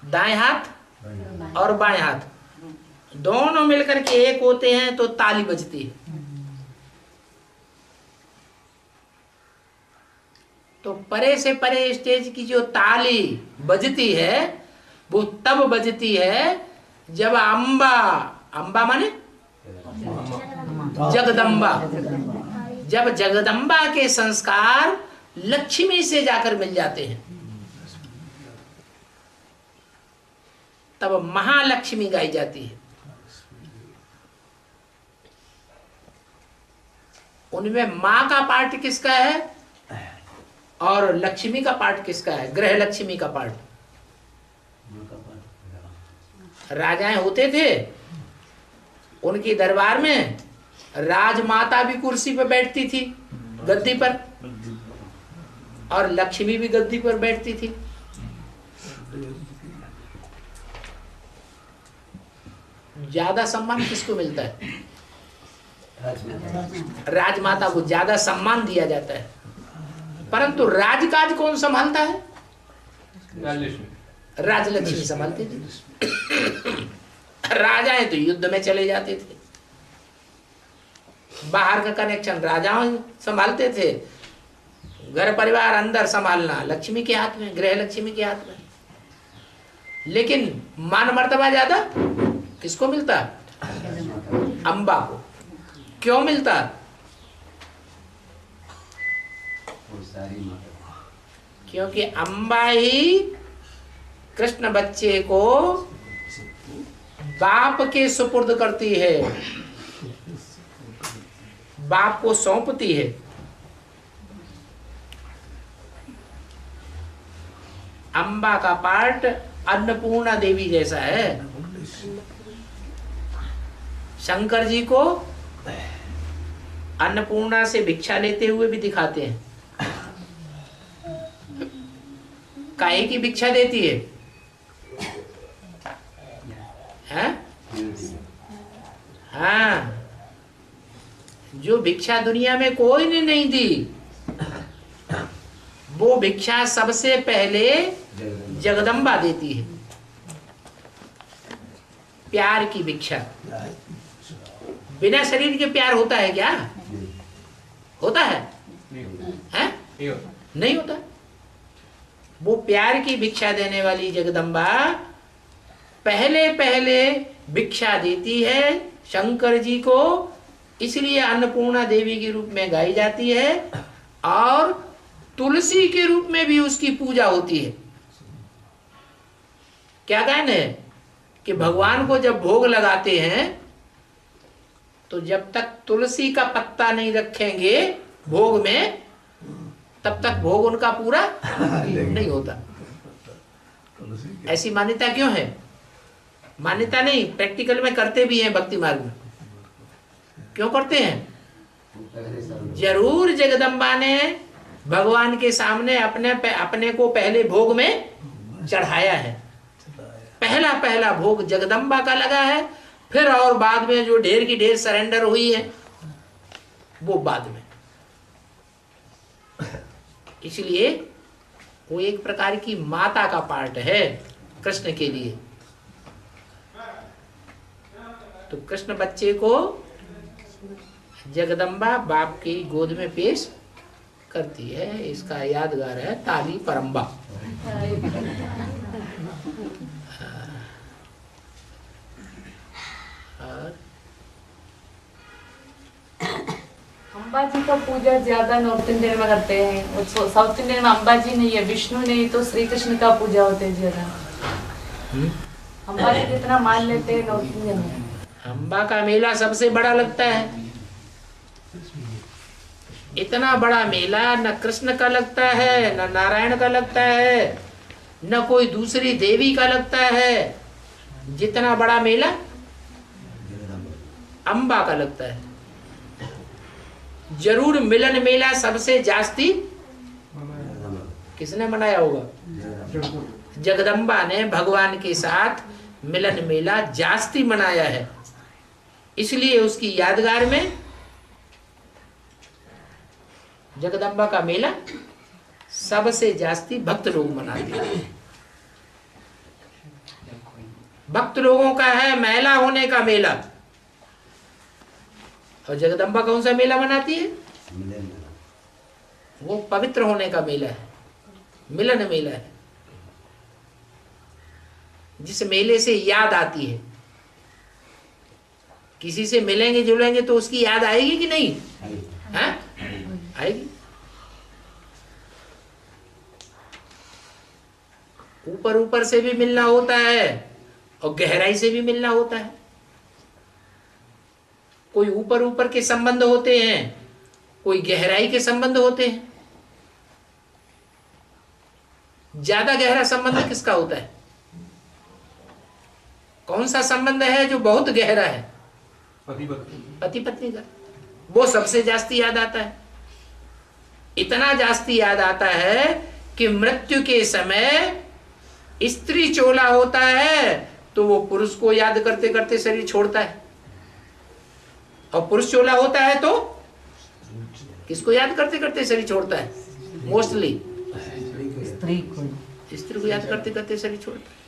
[SPEAKER 1] दाएं हाथ और बाएं हाथ दोनों मिलकर के एक होते हैं तो ताली बजती है। तो परे से परे स्टेज की जो ताली बजती है वो तब बजती है जब अंबा माने जगदम्बा, जब जगदम्बा के संस्कार लक्ष्मी से जाकर मिल जाते हैं तब महालक्ष्मी गाई जाती है। उनमें माँ का पार्ट किसका है और लक्ष्मी का पार्ट किसका है? ग्रह लक्ष्मी का पार्ट। राजाएं होते थे, उनके दरबार में राजमाता भी कुर्सी पर बैठती थी, गद्दी पर, और लक्ष्मी भी गद्दी पर बैठती थी। ज्यादा सम्मान किसको मिलता है? राजमाता को ज्यादा सम्मान दिया जाता है। परंतु राजकाज कौन संभालता है? राजलक्ष्मी संभालती थी। राजाएं तो युद्ध में चले जाते थे, बाहर का कनेक्शन राजाओं संभालते थे, घर परिवार अंदर संभालना लक्ष्मी के हाथ में, ग्रह लक्ष्मी के हाथ में। लेकिन मान मर्तबा ज्यादा किसको मिलता? अंबा को। क्यों मिलता? क्योंकि अंबा ही कृष्ण बच्चे को बाप के सुपुर्द करती है, बाप को सौंपती है। अंबा का पार्ट अन्नपूर्णा देवी जैसा है। शंकर जी को अन्नपूर्णा से भिक्षा लेते हुए भी दिखाते हैं। काहे की भिक्षा देती है? हाँ, जो भिक्षा दुनिया में कोई ने नहीं दी, वो भिक्षा सबसे पहले जगदम्बा देती है। प्यार की भिक्षा। बिना शरीर के प्यार होता है क्या? होता है? नहीं होता। वो प्यार की भिक्षा देने वाली जगदम्बा पहले पहले भिक्षा देती है शंकर जी को, इसलिए अन्नपूर्णा देवी के रूप में गाई जाती है। और तुलसी के रूप में भी उसकी पूजा होती है। क्या कहना है कि भगवान को जब भोग लगाते हैं तो जब तक तुलसी का पत्ता नहीं रखेंगे भोग में, तब तक भोग उनका पूरा नहीं होता। ऐसी मान्यता क्यों है? मान्यता नहीं, प्रैक्टिकल में करते भी हैं भक्ति मार्ग में। क्यों करते हैं? जरूर जगदम्बा ने भगवान के सामने अपने को पहले भोग में चढ़ाया है। पहला भोग जगदम्बा का लगा है, फिर और बाद में जो ढेर की ढेर सरेंडर हुई है वो बाद में। इसलिए वो एक प्रकार की माता का पार्ट है कृष्ण के लिए। तो कृष्ण बच्चे को जगदम्बा बाप की गोद में पेश करती है। इसका यादगार है ताली परम्बा। और
[SPEAKER 4] अंबाजी का पूजा ज्यादा नॉर्थ इंडियन में करते हैं, साउथ इंडियन में अंबाजी नहीं है, विष्णु नहीं तो श्री कृष्ण का पूजा होते है ज्यादा। अंबाजी कितना मान लेते हैं नॉर्थ इंडियन में।
[SPEAKER 1] अंबा का मेला सबसे बड़ा लगता है। इतना बड़ा मेला न कृष्ण का लगता है, न नारायण का लगता है, न कोई दूसरी देवी का लगता है। जितना बड़ा मेला अंबा का लगता है। जरूर मिलन मेला सबसे जास्ती किसने मनाया होगा? जगदम्बा ने भगवान के साथ मिलन मेला जास्ती मनाया है। इसलिए उसकी यादगार में जगदम्बा का मेला सबसे जास्ती भक्त लोग मनाते हैं। भक्त लोगों का है महिला होने का मेला। और जगदम्बा कौन सा मेला मनाती है? वो पवित्र होने का मेला है, मिलन मेला है। जिस मेले से याद आती है, किसी से मिलेंगे जुलेंगे तो उसकी याद आएगी कि नहीं? है? आएगी। ऊपर ऊपर से भी मिलना होता है और गहराई से भी मिलना होता है। कोई ऊपर ऊपर के संबंध होते हैं, कोई गहराई के संबंध होते हैं। ज्यादा गहरा संबंध किसका होता है? कौन सा संबंध है जो बहुत गहरा है? पति पत्नी का। वो सबसे जास्ती याद आता है। इतना जास्ती याद आता है कि मृत्यु के समय स्त्री चोला होता है तो वो पुरुष को याद करते करते शरीर छोड़ता है, और पुरुष चोला होता है तो किसको याद करते करते शरीर छोड़ता है? मोस्टली स्त्री को याद करते करते शरीर छोड़ता है।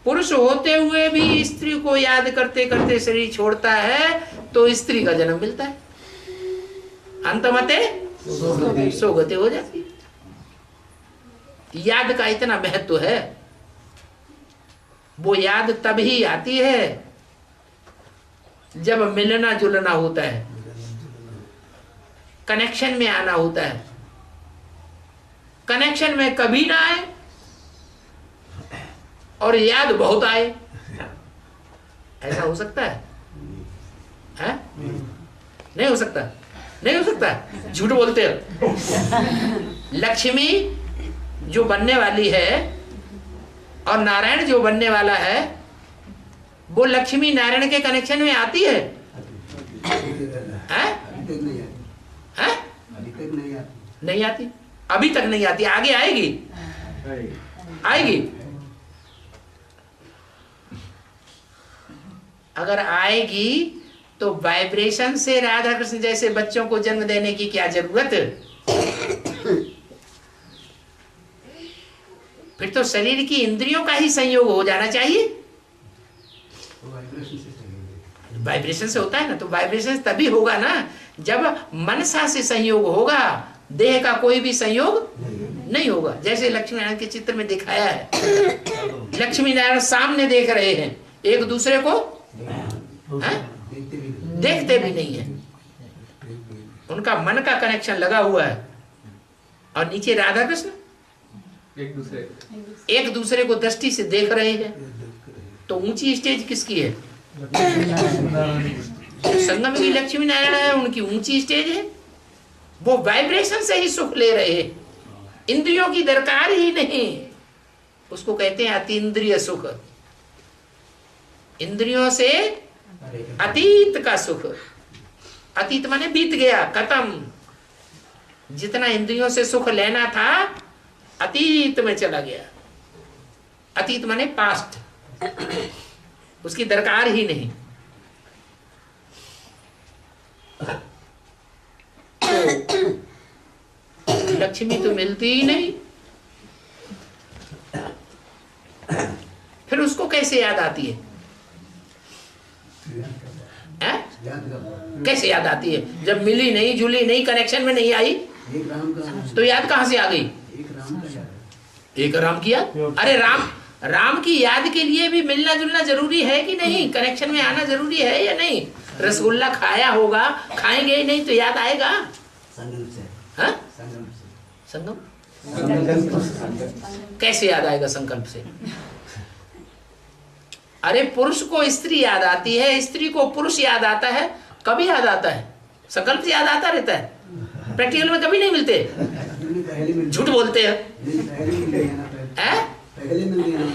[SPEAKER 1] पुरुष होते हुए भी स्त्री को याद करते करते शरीर छोड़ता है तो स्त्री का जन्म मिलता है। अंतमते सोगते हो जाती है। याद का इतना महत्व है। वो याद तभी आती है जब मिलना जुलना होता है, कनेक्शन में आना होता है। कनेक्शन में कभी ना आए और याद बहुत आए, ऐसा हो सकता है? नहीं हो सकता। नहीं हो सकता, झूठ बोलते हो। लक्ष्मी जो बनने वाली है और नारायण जो बनने वाला है, वो लक्ष्मी नारायण के कनेक्शन में आती है? नहीं आती। अभी तक नहीं आती, आगे आएगी। आएगी। अगर आएगी तो वाइब्रेशन से राधा कृष्ण जैसे बच्चों को जन्म देने की क्या जरूरत? फिर तो शरीर की इंद्रियों का ही संयोग हो जाना चाहिए। वाइब्रेशन से होता है ना, तो वाइब्रेशन तभी होगा ना जब मनसा से संयोग होगा, देह का कोई भी संयोग नहीं होगा। जैसे लक्ष्मी नारायण के चित्र में दिखाया है, लक्ष्मी नारायण सामने देख रहे हैं, एक दूसरे को देखते भी नहीं है। उनका मन का कनेक्शन लगा हुआ है। और नीचे राधा कृष्ण एक दूसरे को दृष्टि से देख रहे हैं। तो ऊंची स्टेज किसकी है? संगम की लक्ष्मी नारायण है, उनकी ऊंची स्टेज है, वो वाइब्रेशन से ही सुख ले रहे हैं, इंद्रियों की दरकार ही नहीं। उसको कहते हैं अतीन्द्रिय सुख, इंद्रियों से अतीत का सुख। अतीत माने बीत गया, खत्म। जितना इंद्रियों से सुख लेना था अतीत में चला गया। अतीत माने पास्ट, उसकी दरकार ही नहीं। तो लक्ष्मी तो मिलती ही नहीं, फिर उसको कैसे याद आती है? कैसे याद आती है? जब मिली नहीं, जुली नहीं, कनेक्शन में नहीं आई, तो याद कहां से आ गई? एक राम की याद। अरे राम की याद के लिए भी मिलना जुलना जरूरी है कि नहीं? कनेक्शन में आना जरूरी है या नहीं? रसगुल्ला खाया होगा, खाएंगे ही नहीं तो याद आएगा? संगम से। हाँ? संगम कैसे याद आएगा? संकल्प से। अरे पुरुष को स्त्री याद आती है, स्त्री को पुरुष याद आता है। कभी याद आता है? संकल्प से याद आता रहता है। प्रैक्टिकल में कभी नहीं मिलते, झूठ बोलते हैं।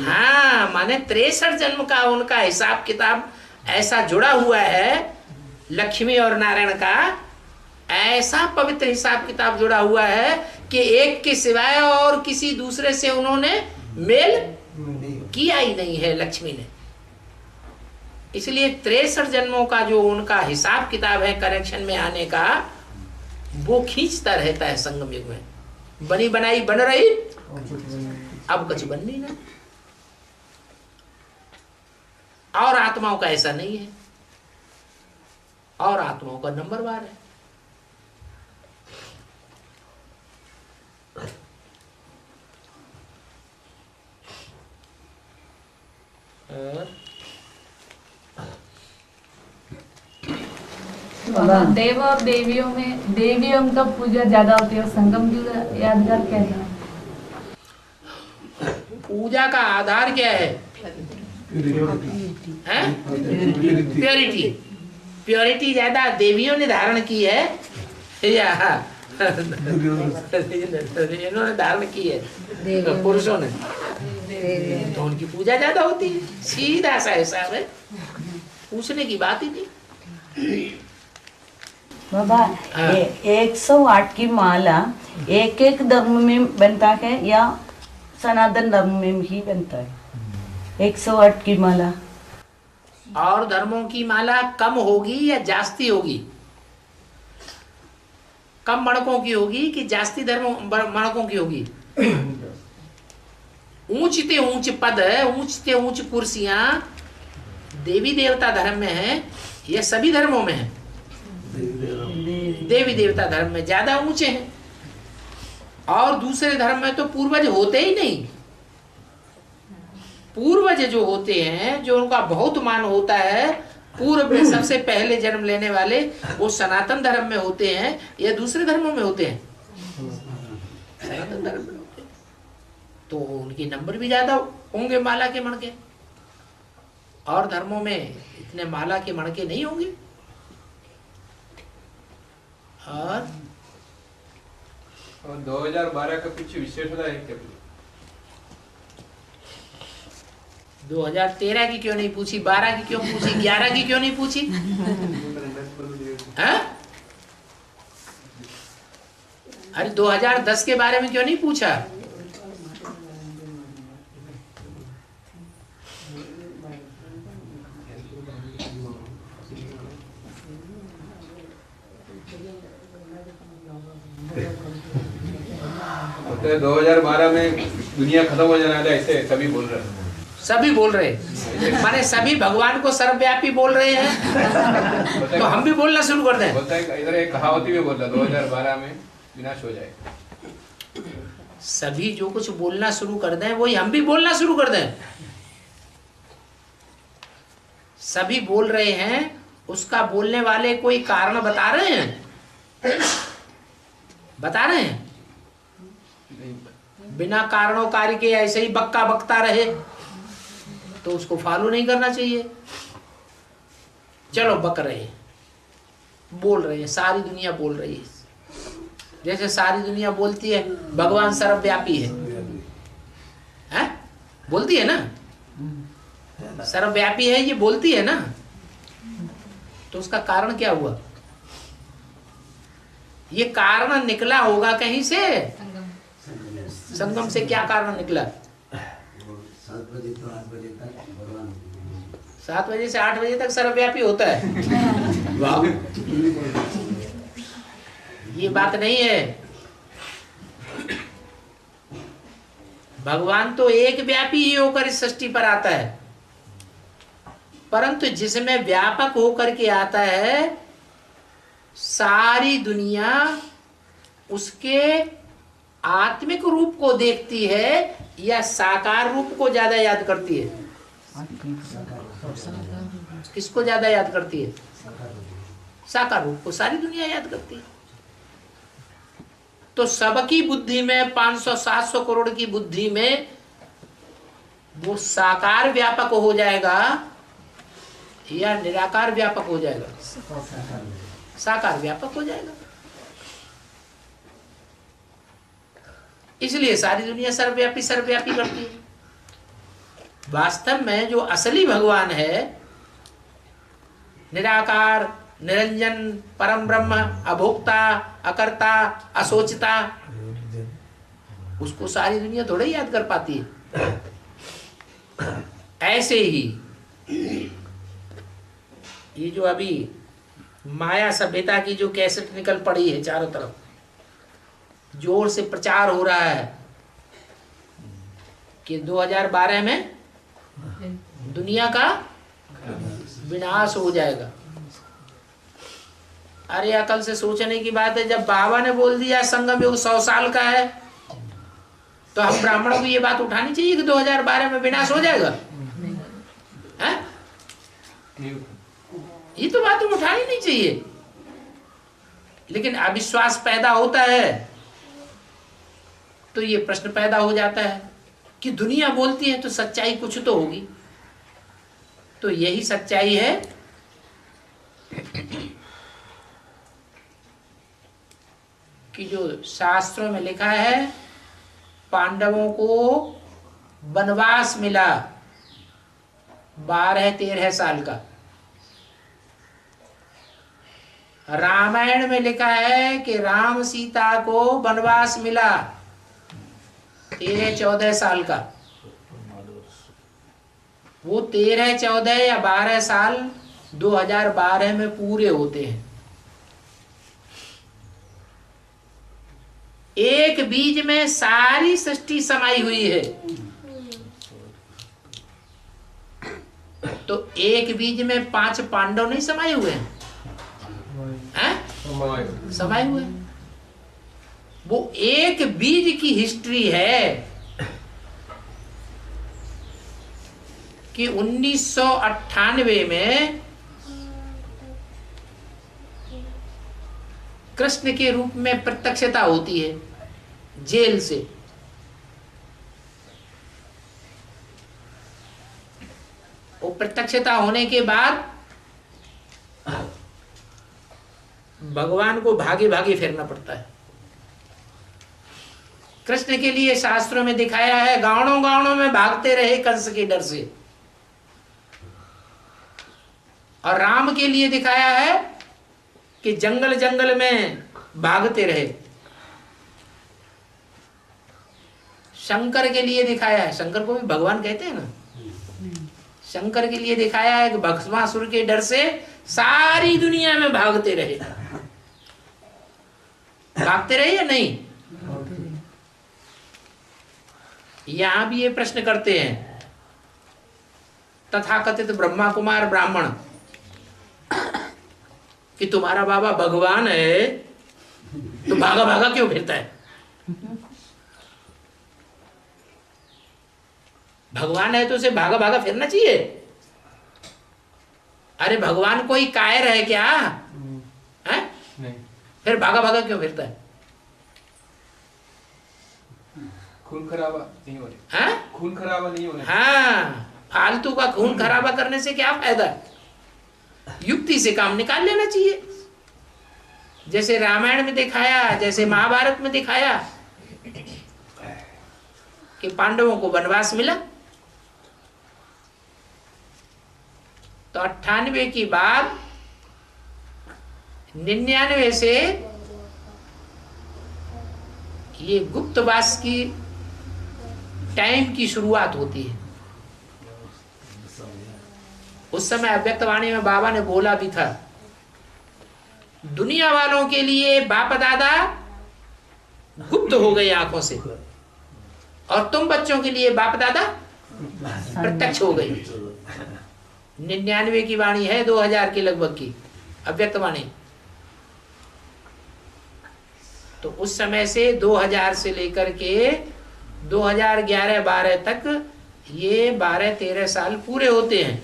[SPEAKER 1] हाँ, माने 63 जन्म का उनका हिसाब किताब ऐसा जुड़ा हुआ है, लक्ष्मी और नारायण का ऐसा पवित्र हिसाब किताब जुड़ा हुआ है कि एक के सिवाय और किसी दूसरे से उन्होंने मेल किया ही नहीं है लक्ष्मी ने। इसलिए 63 जन्मों का जो उनका हिसाब किताब है कनेक्शन में आने का, वो खींचता रहता है संगम युग में। बनी बनाई बन रही, अब कुछ बननी ना। और आत्माओं का ऐसा नहीं है, और आत्माओं का नंबर बार है।
[SPEAKER 4] देव और देवियों में देवियों का पूजा ज्यादा होती है, संगम की यादगार क्या है?
[SPEAKER 1] पूजा का आधार क्या है? प्योरिटी। प्योरिटी ज्यादा देवियों ने धारण की है या इन्होंने धारण की है? पुरुषों ने। तो उनकी पूजा ज्यादा होती है, सीधा सा हिसाब है, पूछने की बात ही नहीं।
[SPEAKER 6] बाबा, 108 की माला एक एक धर्म में बनता है या सनातन धर्म में ही बनता है? 108 की माला
[SPEAKER 1] और धर्मों की माला कम होगी या जास्ती होगी? कम मणकों की होगी कि जास्ती धर्मों मणकों की होगी? ऊंचते ऊंच पद, ऊंचते ऊंच कुर्सियां देवी देवता धर्म में है या सभी धर्मों में है? देवी देवता धर्म में ज्यादा ऊंचे हैं, और दूसरे धर्म में तो पूर्वज होते ही नहीं। पूर्वज जो होते हैं, जो उनका बहुत मान होता है, पूर्व में सबसे पहले जन्म लेने वाले, वो सनातन धर्म में होते हैं या दूसरे धर्मों में होते हैं? सनातन धर्म में होते हैं। तो उनके नंबर भी ज्यादा होंगे माला के मणके, और धर्मों में इतने माला के मणके नहीं होंगे। और
[SPEAKER 3] 2012 का कुछ विशेषता है क्या?
[SPEAKER 1] 2013 की क्यों नहीं पूछी? 12 की क्यों पूछी? 11 की क्यों नहीं पूछी? हाँ? अरे 2010 के बारे में क्यों नहीं पूछा?
[SPEAKER 3] तो 2012 में दुनिया खत्म हो जाना है, ऐसे सभी बोल रहे हैं।
[SPEAKER 1] सभी बोल रहे हैं माने सभी भगवान को सर्वव्यापी बोल रहे हैं, तो हम भी बोलना शुरू कर दें।
[SPEAKER 3] बोलता है इधर एक कहावती में बोलता 2012 में विनाश हो जाएगा।
[SPEAKER 1] सभी जो कुछ बोलना शुरू कर दें वही हम भी बोलना शुरू कर दें। सभी बोल रहे हैं, उसका बोलने वाले कोई कारण बता रहे हैं? बता रहे हैं? बिना कारणों कार्य के ऐसे ही बक्का बकता रहे तो उसको फॉलो नहीं करना चाहिए। चलो बक रहे हैं, बोल रहे हैं, सारी दुनिया बोल रही है। जैसे सारी दुनिया बोलती है भगवान सर्वव्यापी है, हैं? बोलती है ना, सर्वव्यापी है, ये बोलती है ना। तो उसका कारण क्या हुआ? ये कारण निकला होगा कहीं से, संगम से। क्या कारण निकला?
[SPEAKER 2] 7 बजे तो 8 बजे तक भगवान
[SPEAKER 1] 7 बजे से 8 बजे तक सर्वव्यापी होता है। वाह, ये बात नहीं है। भगवान तो एक व्यापी ही होकर इस सृष्टि पर आता है, परंतु जिसमें व्यापक होकर के आता है, सारी दुनिया उसके आत्मिक रूप को देखती है या साकार रूप को ज्यादा याद करती है? किसको ज्यादा याद करती है? साकार रूप को सारी दुनिया याद करती है। तो सबकी बुद्धि में, 500-700 करोड़ की बुद्धि में वो साकार व्यापक हो जाएगा या निराकार व्यापक हो जाएगा? साकार व्यापक हो जाएगा। इसलिए सारी दुनिया सर्वव्यापी सर्वव्यापी करती है। वास्तव में जो असली भगवान है, निराकार, निरंजन, परम ब्रह्म, अभोक्ता, अकर्ता, असोचता, उसको सारी दुनिया थोड़ा ही याद कर पाती है। ऐसे ही ये जो अभी माया सभ्यता की जो कैसेट निकल पड़ी है, चारों तरफ जोर से प्रचार हो रहा है कि 2012 में दुनिया का विनाश हो जाएगा। अरे अकल से सोचने की बात है, जब बाबा ने बोल दिया संगम युग 100 साल का है, तो हम ब्राह्मणों को ये बात उठानी चाहिए कि 2012 में विनाश हो जाएगा? है? ये तो बात उठानी नहीं चाहिए। लेकिन अविश्वास पैदा होता है तो ये प्रश्न पैदा हो जाता है कि दुनिया बोलती है तो सच्चाई कुछ तो होगी। तो यही सच्चाई है कि जो शास्त्रों में लिखा है, पांडवों को वनवास मिला 12-13 साल का। रामायण में लिखा है कि राम सीता को वनवास मिला 13-14 साल का। वो 13-14 या 12 साल 2012 में पूरे होते हैं। एक बीज में सारी सृष्टि समाई हुई है। तो एक बीज में 5 पांडव नहीं समाये हुए हैं? समाये हुए। वो एक बीज की हिस्ट्री है कि 1998 में कृष्ण के रूप में प्रत्यक्षता होती है जेल से। वो प्रत्यक्षता होने के बाद भगवान को भागे भागे फिरना पड़ता है। कृष्ण के लिए शास्त्रों में दिखाया है, गाँवों गाँवों में भागते रहे कंस के डर से। और राम के लिए दिखाया है कि जंगल जंगल में भागते रहे। शंकर के लिए दिखाया है, शंकर को भी भगवान कहते हैं ना, शंकर के लिए दिखाया है कि भस्मासुर के डर से सारी दुनिया में भागते रहे। भागते रहे या नहीं? यहां भी ये प्रश्न करते हैं तथाकथित ब्रह्मा कुमार ब्राह्मण कि तुम्हारा बाबा भगवान है तो भागा भागा क्यों फिरता है? भगवान है तो उसे भागा भागा फिरना चाहिए। अरे भगवान कोई कायर है क्या? है? नहीं। फिर भागा भागा क्यों फिरता है?
[SPEAKER 3] खून खराबा नहीं हो रहा।
[SPEAKER 1] हाँ?
[SPEAKER 3] खून खराबा नहीं होना।
[SPEAKER 1] हाँ, फालतू का खून खराबा करने से क्या फायदा? युक्ति से काम निकाल लेना चाहिए। जैसे रामायण में दिखाया, जैसे महाभारत में दिखाया कि पांडवों को वनवास मिला, तो 98 की बाद 99 से ये गुप्तवास की टाइम की शुरुआत होती है। उस समय अव्यक्तवाणी में बाबा ने बोला भी था, दुनिया वालों के लिए बाप दादा गुप्त हो गए आंखों से, और तुम बच्चों के लिए बाप दादा प्रत्यक्ष हो गई। 99 की वाणी है, 2000 के लगभग की अव्यक्तवाणी। तो उस समय से 2000 से लेकर के 2011-12 तक ये 12-13 साल पूरे होते हैं।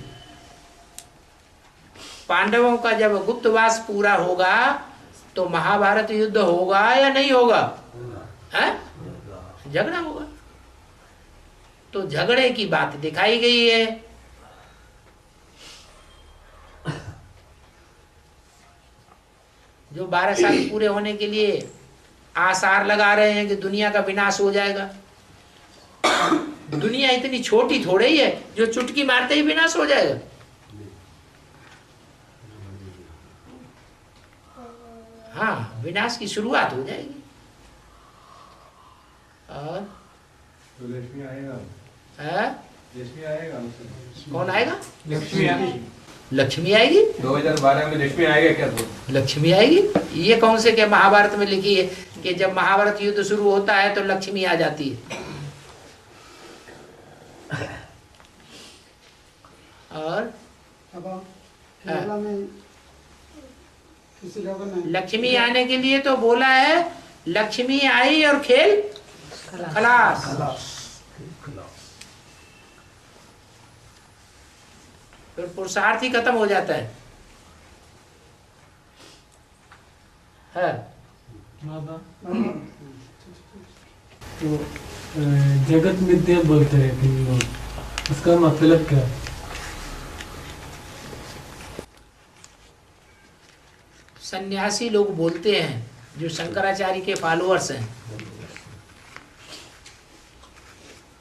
[SPEAKER 1] पांडवों का जब गुप्तवास पूरा होगा तो महाभारत युद्ध होगा या नहीं होगा? है? झगड़ा होगा। तो झगड़े की बात दिखाई गई है। जो 12 साल पूरे होने के लिए आसार लगा रहे हैं कि दुनिया का विनाश हो जाएगा। दुनिया इतनी छोटी थोड़ी ही है जो चुटकी मारते ही विनाश हो जाएगा। हाँ, विनाश की शुरुआत हो जाएगी। और
[SPEAKER 3] तो लक्ष्मी आएगा। लक्ष्मी आएगा।
[SPEAKER 1] कौन आएगा?
[SPEAKER 3] लक्ष्मी आएगी।
[SPEAKER 1] लक्ष्मी आएगी
[SPEAKER 3] 2012 में। लक्ष्मी आएगा क्या? तो
[SPEAKER 1] लक्ष्मी आएगी। ये कौन से क्या महाभारत में लिखी है कि जब महाभारत युद्ध शुरू होता है तो लक्ष्मी आ जाती है? और लक्ष्मी आने के लिए तो बोला है, लक्ष्मी आई और खेल खलास। फिर पुरुषार्थ ही खत्म हो जाता है।
[SPEAKER 7] तो जगत मिथ्या बोलते हैं कि लोग, उसका मतलब क्या?
[SPEAKER 1] सन्यासी लोग बोलते हैं, जो शंकराचार्य के फॉलोअर्स हैं,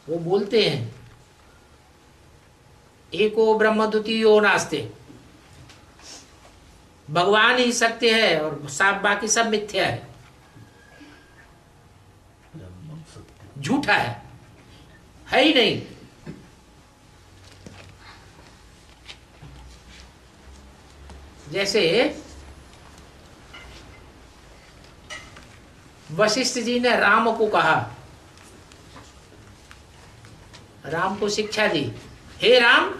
[SPEAKER 1] वो बोलते हैं एको ब्रह्म द्वितीयो नास्ते, भगवान ही सत्य है और सब बाकी सब मिथ्या है, झूठा है ही नहीं। जैसे वशिष्ठ जी ने राम को कहा, राम को शिक्षा दी, हे राम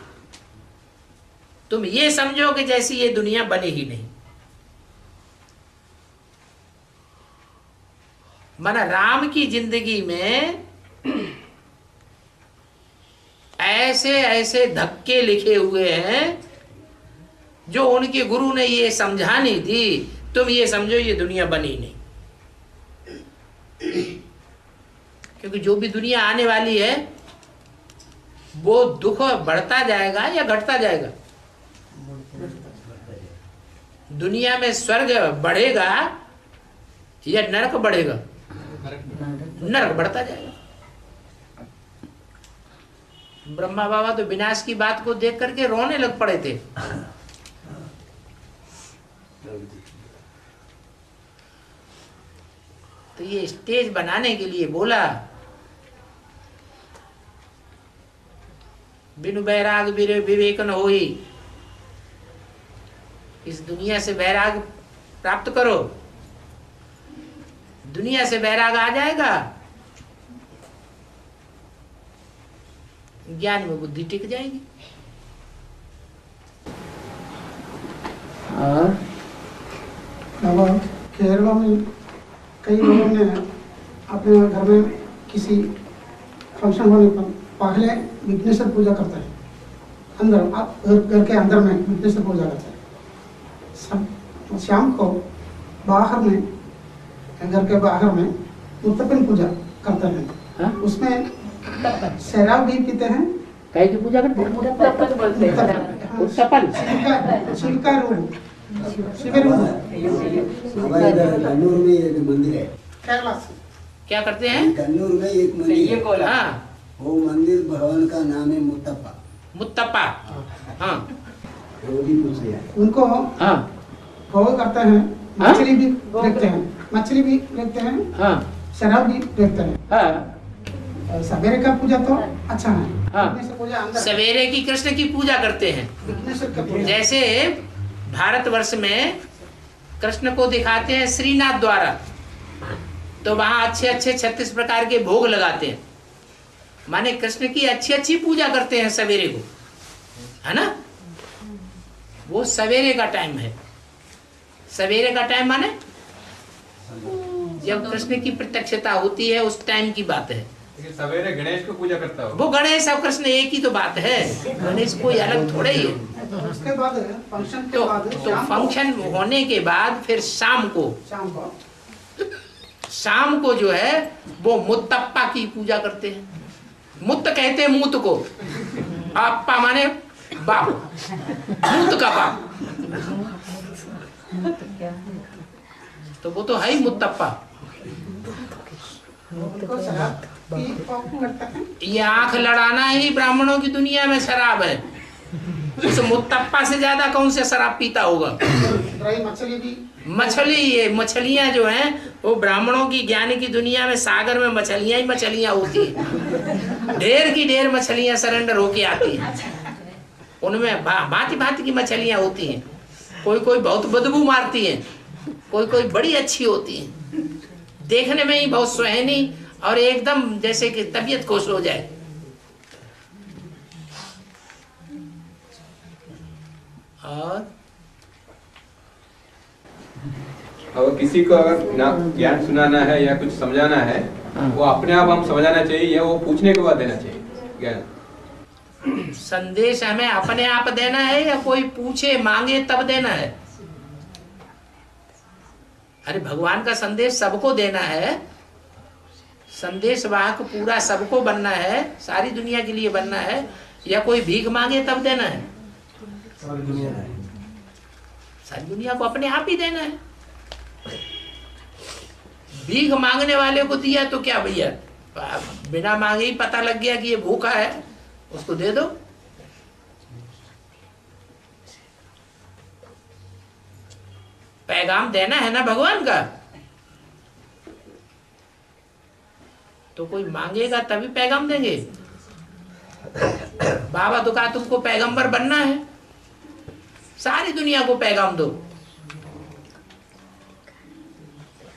[SPEAKER 1] तुम ये समझो कि जैसी ये दुनिया बनी ही नहीं। माना राम की जिंदगी में ऐसे ऐसे धक्के लिखे हुए हैं जो उनके गुरु ने ये समझानी थी, तुम ये समझो ये दुनिया बनी नहीं। क्योंकि जो भी दुनिया आने वाली है वो दुख बढ़ता जाएगा या घटता जाएगा? दुनिया में स्वर्ग बढ़ेगा या नरक बढ़ेगा? नरक बढ़ता जाएगा। ब्रह्मा बाबा तो विनाश की बात को देख करके रोने लग पड़े थे। तो ये स्टेज बनाने के लिए बोला, बिनु बैराग विवेक न होई, इस दुनिया से वैराग प्राप्त करो। दुनिया से वैराग आ जाएगा, ज्ञान में बुद्धि टिक जाएगी।
[SPEAKER 8] बाबा, केरला में कई लोगों ने अपने घर में किसी फंक्शन होने पर पहले विघ्नेश्वर पूजा करता है। अंदर आप घर के अंदर में विघ्नेश्वर पूजा करता है। शाम को बाहर में, घर के बाहर में मुत्तपन पूजा करते हैं। उसमें शराब भी पीते हैं।
[SPEAKER 1] कहीं की पूजा करते हैं?
[SPEAKER 8] छिलका रूप
[SPEAKER 2] हमारे इधर कन्नूर में एक मंदिर है।
[SPEAKER 8] केरला से
[SPEAKER 1] क्या करते हैं?
[SPEAKER 2] कन्नूर में एक मंदिर है।
[SPEAKER 1] हाँ,
[SPEAKER 2] वो मंदिर भगवान का नाम है मुत्तप्पा।
[SPEAKER 1] मुत्तप्पा। हाँ
[SPEAKER 2] वो भी पूछ लिया।
[SPEAKER 8] उनको
[SPEAKER 1] हाँ
[SPEAKER 8] भोग करते हैं, मछली भी देखते हैं, मछली भी देखते हैं,
[SPEAKER 1] हाँ
[SPEAKER 8] शराब भी देखते हैं।
[SPEAKER 1] हाँ
[SPEAKER 8] सवेरे का पूजा तो अच्छा है।
[SPEAKER 1] हाँ।
[SPEAKER 8] विघ्नेश्वर पूजा अंदर,
[SPEAKER 1] सवेरे की कृष्ण की पूजा करते हैं।
[SPEAKER 8] विघ्नेश्वर का पूजा।
[SPEAKER 1] जैसे भारतवर्ष में कृष्ण को दिखाते हैं श्रीनाथ द्वारा, तो वहां अच्छे अच्छे 36 प्रकार के भोग लगाते हैं। माने कृष्ण की अच्छी अच्छी पूजा करते हैं सवेरे को, है ना। वो सवेरे का टाइम है। सवेरे का टाइम माने जब कृष्ण की प्रत्यक्षता होती है उस टाइम की बात है।
[SPEAKER 3] सवेरे गणेश को पूजा करता हो।
[SPEAKER 1] वो गणेश और कृष्ण एक ही तो बात है, गणेश कोई अलग थोड़े ही है।
[SPEAKER 8] उसके बाद फंक्शन के
[SPEAKER 1] तो
[SPEAKER 8] बाद
[SPEAKER 1] फंक्शन होने के बाद फिर शाम को जो है वो मुत्तप्पा की पूजा करते हैं। मुत्त कहते हैं मूत को, अप्पा माने बाप, मूत का बाप, तो वो तो है ही मुत्तप्पा।
[SPEAKER 8] उनको शराब की भोग करते हैं।
[SPEAKER 1] ये आंख लड़ाना ही ब्राह्मणों की दुनिया में शराब है। उस मुत्तप्पा से ज्यादा कौन से शराब पीता होगा।
[SPEAKER 8] ड्राई मछली भी,
[SPEAKER 1] मछली, ये मछलियां जो हैं वो ब्राह्मणों की ज्ञान की दुनिया में सागर में मछलियां ही मछलियां होती हैं। ढेर की ढेर मछलियां सरेंडर होके आती हैं। उनमें भांति भांति की मछलियां होती हैं। कोई कोई बहुत बदबू मारती हैं, कोई कोई बड़ी अच्छी होती हैं, देखने में ही बहुत सुहानी और एकदम जैसे कि तबीयत खुश हो जाए। और
[SPEAKER 3] किसी को अगर ना ज्ञान सुनाना है या कुछ समझाना है, वो अपने आप हम समझाना चाहिए या वो पूछने के बाद देना चाहिए ज्ञान?
[SPEAKER 1] संदेश हमें अपने आप देना है या कोई पूछे मांगे तब देना है? अरे भगवान का संदेश सबको देना है। संदेश वाहक पूरा सबको बनना है, सारी दुनिया के लिए बनना है, या कोई भीख मांगे तब देना है? सारी दुनिया को अपने आप ही देना है। भीख मांगने वाले को दिया तो क्या भैया, बिना मांगे ही पता लग गया कि ये भूखा है, उसको दे दो। पैगाम देना है ना भगवान का, तो कोई मांगेगा तभी पैगाम देंगे। बाबा तो कहा तुमको पैगंबर बनना है, सारी दुनिया को पैगाम दो,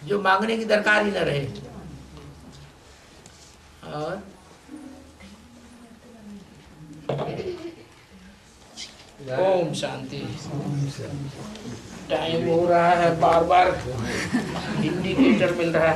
[SPEAKER 1] जो मांगने की दरकार ही न रहे। और ओम शांति। टाइम हो रहा है, बार बार इंडिकेटर मिल रहा है।